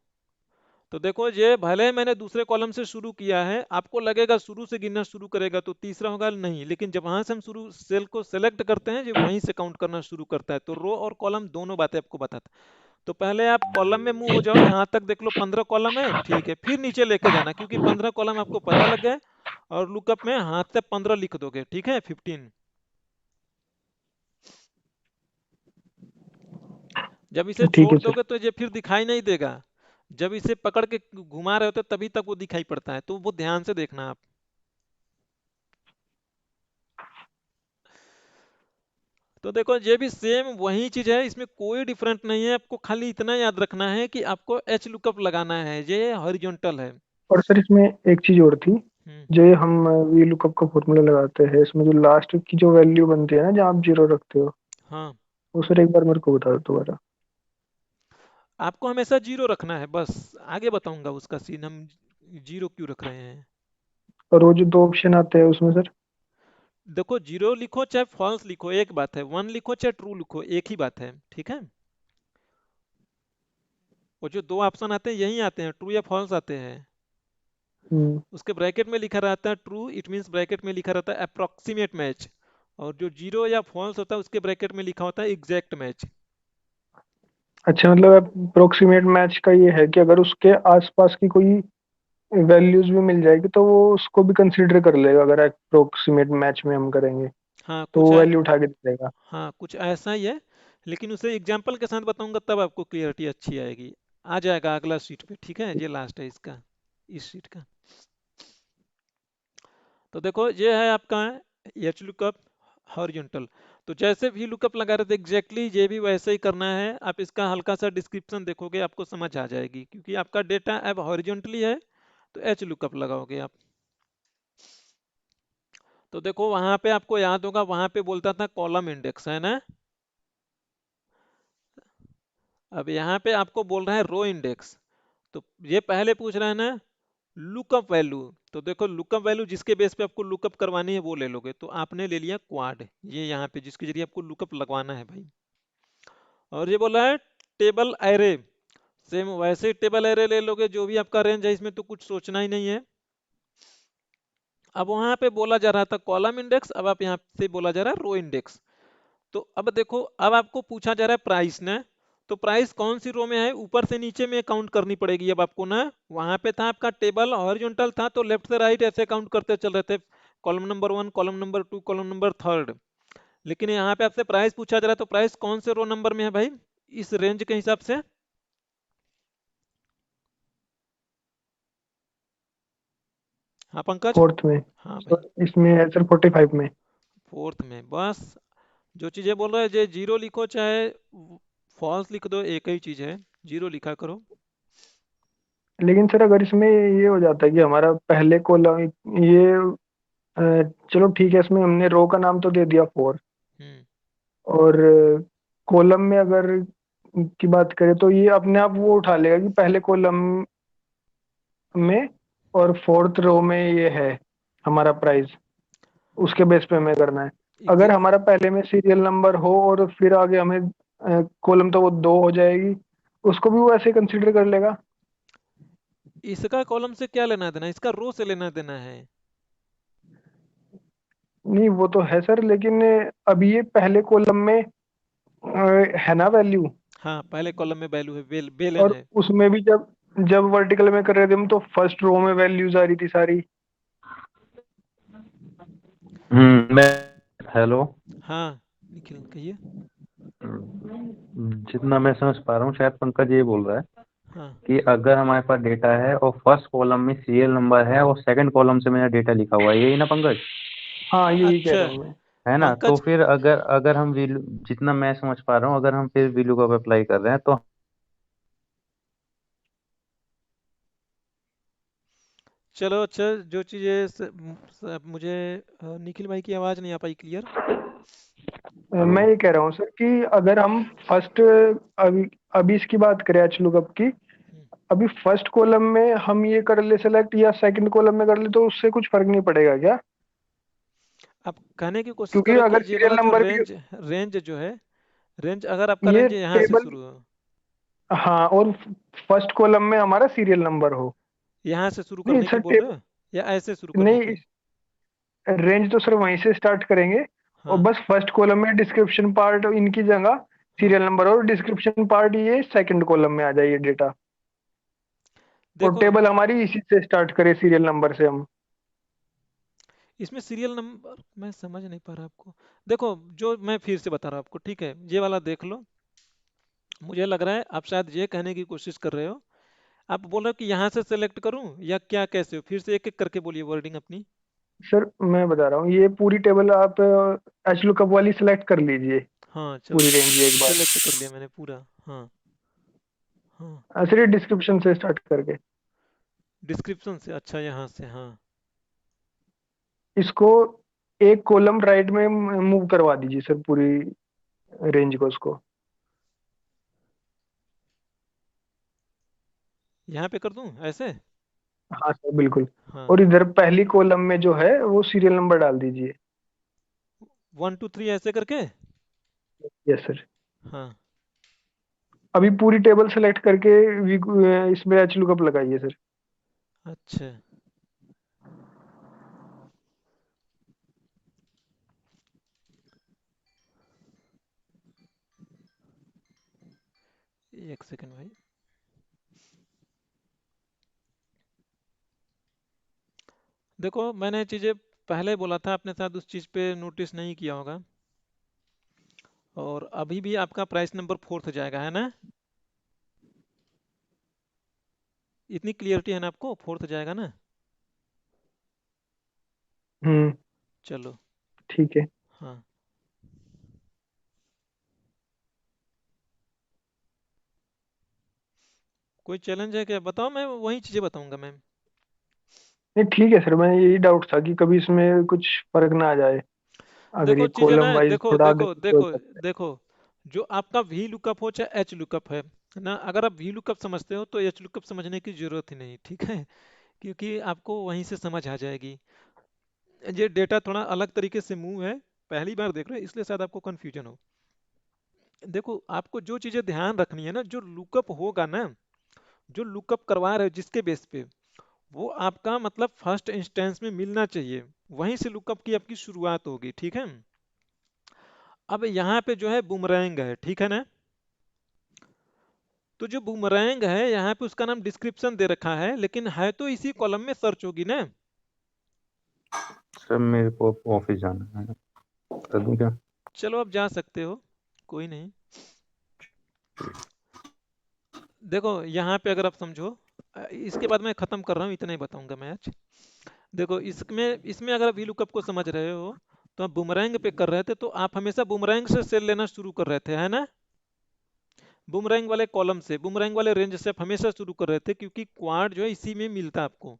तो देखो ये भले मैंने दूसरे कॉलम से शुरू किया है, आपको लगेगा शुरू से गिनना शुरू करेगा तो तीसरा होगा, नहीं, लेकिन जब वहां से हम शुरू सेल को सेलेक्ट करते हैं ये वहीं से काउंट करना शुरू करता है। तो रो और कॉलम दोनों बातें आपको बताता है। तो पहले आप कॉलम में मूव हो जाओ, यहाँ तक देख लो 15 कॉलम है, ठीक है, फिर नीचे लेके जाना क्योंकि 15 कॉलम आपको पता लग गया, और लुकअप में हाथ से 15 लिख दोगे, ठीक है, 15। जब इसे
ठीक
छोड़
है सर।
दोगे तो ये फिर दिखाई नहीं देगा, जब इसे पकड़ के घुमा रहे होते तभी तक वो दिखाई पड़ता है, तो वो ध्यान से देखना आप। तो देखो ये भी सेम वही चीज है, इसमें कोई डिफरेंट नहीं है, आपको खाली इतना याद रखना है कि आपको एच लुकअप लगाना है, ये हॉरिजॉन्टल है।
और सर इसमें एक चीज और थी,
हम्म।
जो ये हम वी लुकअप का फॉर्मूला लगाते हैं, इसमें जो लास्ट की जो वैल्यू बनती है ना, जहाँ आप जीरो रखते हो,
हाँ,
वो सर एक बार मेरे को बता दो दोबारा।
आपको हमेशा जीरो रखना है बस, आगे बताऊंगा उसका सीन, हम जीरो क्यों रख रहे हैं।
और वो जो दो ऑप्शन आते हैं उसमें सर।
देखो जीरो लिखो चाहे फॉल्स लिखो एक बात है, वन लिखो चाहे ट्रू लिखो एक ही बात है, ठीक है। वो जो दो ऑप्शन आते हैं यही आते हैं, ट्रू या फॉल्स आते हैं।
हम्म।
उसके ब्रैकेट में लिखा रहता है ट्रू, इट मीन्स ब्रैकेट में लिखा रहता है अप्रोक्सीमेट मैच, और जो जीरो या फॉल्स होता है उसके ब्रैकेट में लिखा होता है एग्जैक्ट मैच।
अच्छा, मतलब अप्रोक्सीमेट मैच का ये है कि अगर उसके आसपास की कोई वैल्यूज भी मिल जाएगी तो वो उसको भी कंसीडर कर लेगा, अगर अप्रोक्सीमेट मैच में हम करेंगे
हाँ
तो
कुछ
वो वैल्यू उठा के दे देगा।
हाँ कुछ ऐसा ही है, लेकिन उसे एग्जाम्पल के साथ बताऊंगा तब आपको क्लियरिटी अच्छी आएगी। आ जाएगा अगला शीट पे, ठीक है, ये लास्ट है इसका, इस शीट का। तो देखो ये है आपका एच लुकअप हॉरिजॉन्टल। तो जैसे भी लुकअप लगा रहे थे एग्जैक्टली ये भी वैसे ही करना है। आप इसका हल्का सा डिस्क्रिप्शन देखोगे आपको समझ आ जाएगी, क्योंकि आपका डेटा अब हॉरिजॉन्टली है तो एच लुकअप लगाओगे आप। तो देखो वहां पे आपको याद होगा, वहां पे बोलता था कॉलम इंडेक्स, है ना। अब यहाँ पे आपको बोल रहा है रो इंडेक्स। तो ये पहले पूछ रहा है ना लुकअप वैल्यू। तो देखो लुकअप वैल्यू जिसके बेस पे आपको लुकअप करवानी है वो ले लोगे, तो आपने ले लिया क्वाड, ये यहाँ पे जिसके जरिए आपको लुकअप लगवाना है भाई। और ये बोला है टेबल एरे, सेम वैसे ही टेबल एरे ले लोगे, जो भी आपका रेंज है इसमें तो कुछ सोचना ही नहीं है। अब वहां पे बोला जा रहा था कॉलम इंडेक्स, अब आप यहाँ से बोला जा रहा है रो इंडेक्स। तो अब देखो अब आपको पूछा जा रहा है प्राइस ना, तो प्राइस कौन सी रो में है, ऊपर से नीचे में काउंट करनी पड़ेगी अब आपको ना। वहां पे था आपका टेबल हॉरिजॉन्टल था तो लेफ्ट से राइट ऐसे काउंट करते चल रहे थे, column number 1, column number 2, column number 3। लेकिन यहाँ पे आपसे प्राइस पूछा जा रहा है, तो प्राइस कौन से रो नंबर में है भाई इस रेंज के हिसाब से। हाँ पंकज।
फोर्थ में।
हाँ भाई,
सर इसमें है सर 45 में।
फोर्थ में बस। जो चीजें बोल रहे हैं जे जीरो लिखो चाहे फॉल्स लिख दो एक ही चीज है, जीरो लिखा करो।
लेकिन सर अगर इसमें ये हो जाता है कि हमारा पहले कॉलम ये चलो ठीक है, इसमें हमने रो का नाम तो दे दिया 4,
हम्म।
और कॉलम में अगर की बात करें तो ये अपने आप वो उठा लेगा कि पहले कॉलम में और फोर्थ रो में ये है हमारा प्राइस, उसके बेस पे हमें करना है। अगर हमारा पहले में सीरियल नंबर हो और फिर आगे हमें कॉलम, तो वो 2 हो जाएगी, उसको भी वो ऐसे कंसीडर कर लेगा।
इसका कॉलम से क्या लेना देना, इसका रो से लेना देना है।
नहीं वो तो है सर, लेकिन अभी ये पहले कॉलम में है ना वैल्यू,
हाँ पहले कॉलम में वैल्यू है, बेलन
और
है।
उसमें भी जब जब वर्टिकल में कर रहे थे हम तो फर्स्ट रो में वैल्यूज आ रही थी सारी।
मैं हेलो।
हाँ निखिल कहिए।
जितना मैं समझ पा रहा हूँ शायद पंकज ये बोल रहा है
हाँ
कि अगर हमारे पास डेटा है और फर्स्ट कॉलम में सीरियल नंबर है और सेकंड कॉलम से मेरा डेटा लिखा हुआ है, यही ना पंकज?
हाँ यही कह
अच्छा
रहा हूँ मैं।
है ना? तो
पंकज,
फिर अगर अगर हम वैल्यू, जितना मैं समझ पा रहा हूँ, अगर हम फिर वैल्यू को अप्लाई कर रहे हैं तो
चलो अच्छा, जो चीज़ें मुझे निखिल भाई की आवाज़ नहीं आ पाई क्लियर।
मैं
हेलो।
ये कह रहा हूँ सर कि अगर हम फर्स्ट, अभी अभी इसकी बात करें एच लुकअप की, अभी फर्स्ट कॉलम में हम ये कर ले सेलेक्ट या सेकंड कॉलम में कर ले तो उससे कुछ फर्क नहीं पड़ेगा क्या?
आप कहने की कोशिश
क्योंकि
करो कि
अगर
ये
सीरियल
वाला जो
नंबर भी
रेंज रेंज जो है, रेंज अगर आपका
ये
रेंज यहाँ से
टेबल,
शुरू हो,
हाँ, और फर्स्ट कॉलम में हमारा सीरियल नंबर हो।
यहाँ से शुरू
नहीं
करने की
सर,
बोल रहे हो या ऐसे शुरू करने
नहीं,
की?
रेंज तो सर वहीं से स्टार्ट करेंगे, और
हाँ
बस फर्स्ट कॉलम में डिस्क्रिप्शन पार्ट इनकी जगह
हाँ।
सीरियल नंबर और डिस्क्रिप्शन पार्ट ये सेकंड कॉलम में आ जाइए डेटा, और
देखो
टेबल हमारी इसी से स्टार्ट करे सीरियल नंबर से हम।
इसमें सीरियल नंबर मैं समझ नहीं पा रहा आपको। देखो, जो मैं फिर से बता रहा हूँ आपको, ठीक है, ये वाला देख लो। मुझे लग रहा है आप शायद ये कहने की कोशिश कर रहे हो, आप बोल रहे हो कि यहाँ से सेलेक्ट करूँ या क्या, कैसे हो? फिर से एक एक करके बोलिए वर्डिंग अपनी।
सर मैं बता रहा हूँ, ये पूरी टेबल आप एच लुकअप वाली सिलेक्ट कर लीजिए,
हाँ चलो,
पूरी रेंज एक बार।
सेलेक्ट कर लिया मैंने पूरा। हाँ हाँ।
सर ये डिस्क्रिप्शन से स्टार्ट करके
डिस्क्रिप्शन से, अच्छा यहाँ से, हाँ।
इसको एक कॉलम राइट में मूव करवा दीजिए सर, पूरी रेंज को उसको।
यहाँ पे कर दूँ ऐसे?
हाँ सर बिल्कुल।
हाँ।
और इधर पहली कॉलम में जो है वो सीरियल नंबर डाल दीजिए।
1 2 3 ऐसे करके।
Yes sir.
हाँ।
अभी पूरी टेबल सेलेक्ट करके इसमें एच लुकअप लगाइए सर।
अच्छा। एक सेकंड भाई। देखो, मैंने चीज़ें पहले बोला था, आपने शायद उस चीज़ पे नोटिस नहीं किया होगा। और अभी भी आपका प्राइस नंबर फोर्थ जाएगा, है ना? इतनी क्लियरिटी है ना आपको, फोर्थ जाएगा ना?
हम्म।
चलो।
ठीक है।
हाँ। कोई चैलेंज है क्या, बताओ, मैं वही चीज़ें बताऊंगा मैम।
नहीं ठीक है सर, मैं यही डाउट था कि कभी इसमें कुछ फर्क ना आ जाए, अगर
देखो
ये
चीज़ें ना,
कॉलम वाइज
देखो
थोड़ा आगे
देखो
पीछे हो
देखो
सकता
देखो, जो आपका वी लुकअप हो चाहे एच लुकअप है ना, अगर आप वी लुकअप समझते हो तो एच लुकअप समझने की जरूरत ही नहीं, ठीक है? क्योंकि आपको वहीं से समझ आ जाएगी। ये डेटा थोड़ा अलग तरीके से मूव है, पहली बार देख रहे हो इसलिए शायद आपको कंफ्यूजन हो। देखो, आपको जो चीज़ें ध्यान रखनी है ना, जो लुकअप होगा ना, जो लुकअप करवा रहे हो जिसके बेस पे, वो आपका मतलब फर्स्ट इंस्टेंस में मिलना चाहिए। वहीं से लुकअप की आपकी शुरुआत होगी, ठीक है? अब यहाँ पे जो है बूमरैंग है, ठीक है ना? तो जो बूमरैंग है यहाँ पे उसका नाम डिस्क्रिप्शन दे रखा है, लेकिन है तो इसी कॉलम में सर्च होगी ना।
सर मेरे को ऑफिस जाना है, कर दूं क्या?
चलो आप जा सकते हो, कोई नहीं। देखो यहाँ पे अगर आप समझो, इसके बाद मैं ख़त्म कर रहा हूँ, इतना ही बताऊंगा मैं आज। देखो, इसमें इसमें अगर आप VLOOKUP को समझ रहे हो, तो आप बुमरैंग पे कर रहे थे, तो आप हमेशा बुमरैंग से सेल लेना शुरू कर रहे थे, है ना? बुमरैंग वाले कॉलम से, बुमरैंग वाले रेंज से आप हमेशा शुरू कर रहे थे, क्योंकि क्वाड जो है इसी में मिलता है आपको।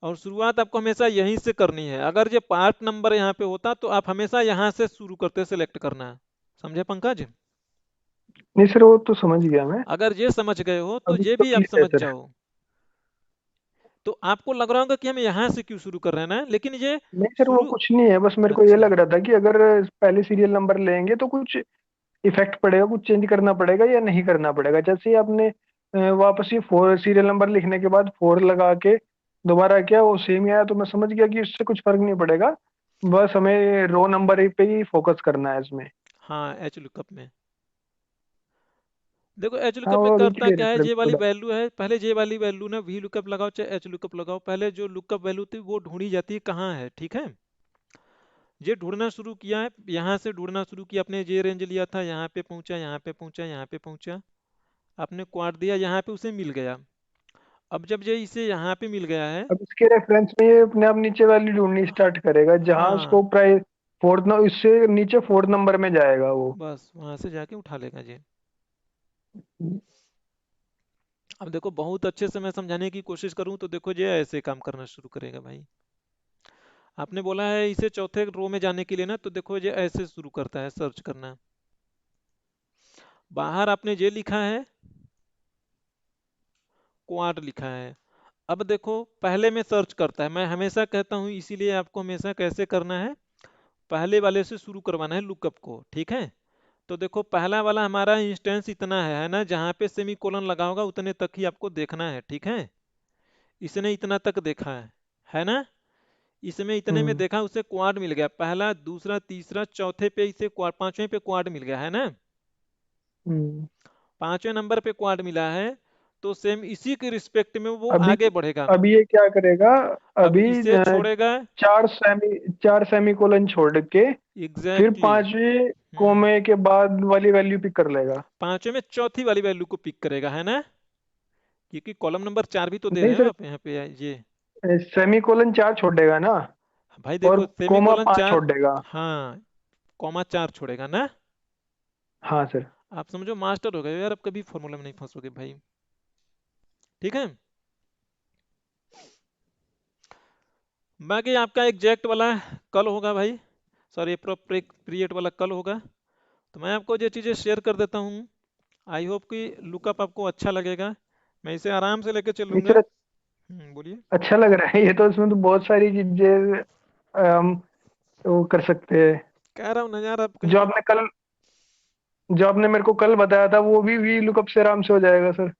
और शुरुआत आपको हमेशा यहीं से करनी है। अगर ये पार्ट नंबर यहाँ पे होता तो आप हमेशा यहाँ से शुरू करते, सेलेक्ट करना। समझे पंकज?
है। नहीं सर, वो तो समझ गया मैं।
अगर ये समझ गए हो तो
अभी
ये
तो
भी आप
क्लियर है
समझ
सर।
जाओ। तो आपको लग रहा होगा कि हम यहाँ से क्यों शुरू कर रहे हैं ना, लेकिन ये
नहीं सर, वो
शुरू।
कुछ नहीं है, बस मेरे को ये
अच्छा।
लग रहा था कि अगर पहले सीरियल नंबर लेंगे तो कुछ इफेक्ट पड़ेगा, कुछ चेंज करना पड़ेगा या नहीं करना पड़ेगा। जैसे ही आपने वापस ये फोर सीरियल नंबर लिखने के बाद फोर लगा के दोबारा किया, वो सेम ही आया, तो मैं समझ गया कि इससे कुछ फर्क नहीं पड़ेगा, बस हमें रो नंबर पे ही फोकस करना है इसमें।
हाँ, एच लुकअप में। देखो एच
हाँ
लुकअप में
वो अभी
करता
क्लियर है
क्या है,
सर,
जे वाली
थोड़ा।
वैल्यू है, पहले जे वाली वैल्यू ना, वी लुकअप लगाओ चाहे एच लुकअप लगाओ, पहले जो लुकअप वैल्यू थी वो ढूंढी जाती है कहाँ है, ठीक है? ये ढूंढना शुरू किया है, यहाँ से ढूंढना शुरू किया, आपने जे रेंज लिया था, यहाँ पे पहुंचा, यहाँ पे पहुंचा, यहाँ पे पहुंचा, आपने क्वाड दिया, यहाँ पे उसे मिल गया। अब जब ये इसे यहाँ पे मिल गया है।
अब इसके रेफरेंस में ये अपने आप नीचे वाली ढूंढनी स्टार्ट करेगा, जहां उसको
हाँ,
प्राइस फोर्थ, इससे नीचे फोर्थ नंबर में जाएगा वो।
बस वहां से जाके उठा लेगा जी। अब देखो बहुत अच्छे से मैं समझाने की कोशिश करूं तो देखो ये ऐसे काम करना शुरू करेगा भाई। आपने बोला है इसे चौथे रो में जाने के लिए ना, तो देखो ये ऐसे शुरू करता है सर्च करना। बाहर आपने ये लिखा है क्वाड लिखा है। अब देखो पहले में सर्च करता है, मैं हमेशा कहता हूं इसीलिए आपको हमेशा कैसे करना है, पहले वाले से शुरू करवाना है लुकअप को, ठीक है। तो देखो पहला वाला हमारा इंस्टेंस इतना है ना, जहां पे सेमी कोलन लगा होगा उतने तक ही आपको देखना है, ठीक है। इसने इतना तक देखा है ना। इसमें इतने में
हम्म।
देखा, उसे क्वाड मिल गया, पहला दूसरा तीसरा चौथे पे इसे क्वाड, पांचवें पे क्वाड मिल गया है ना।
हम्म।
पांचवें नंबर पे क्वाड मिला है, तो सेम इसी के रिस्पेक्ट में वो
अभी
आगे बढ़ेगा।
अभी ये क्या करेगा?
अब
अभी
इसे छोड़ेगा।
चार सेमी कोलन छोड़ के फिर
एग्जैक्टली exactly।
पांचवे
हम्म।
कोमे के बाद वाली वैल्यू पिक कर लेगा।
पांचवें में चौथी वाली वैल्यू को पिक करेगा, है ना, क्योंकि कॉलम नंबर 4 भी तो दे
नहीं
रहे हो
सर,
आप यहाँ पे ये।
सेमी कोलन 4 छोड़ देगा ना,
भाई
और
देखो सेमी
कोमा
कोलन
5
4,
छोड़ देगा।
हाँ, कॉमा 4 छोड़ेगा ना।
हाँ सर।
आप समझो मास्टर हो गए यार, अब कभी फॉर्मूला में नहीं फंसोगे भाई, ठीक है। बाकी आपका एग्जैक्ट वाला कल होगा भाई, सॉरी अप्रोप्रिएट वाला कल होगा। तो मैं आपको ये चीज़ें शेयर कर देता हूँ। आई होप कि लुकअप आपको अच्छा लगेगा, मैं इसे आराम से लेके
नहीं
चलूंगा।
सर,
बोलिए।
अच्छा लग रहा है ये तो। इसमें तो बहुत सारी चीजें हम वो कर सकते हैं।
कह रहा हूँ ना यार, आप कहीं
जो
पे।
आपने कल जो आपने मेरे को कल बताया था वो भी लुकअप से आराम से हो जाएगा सर।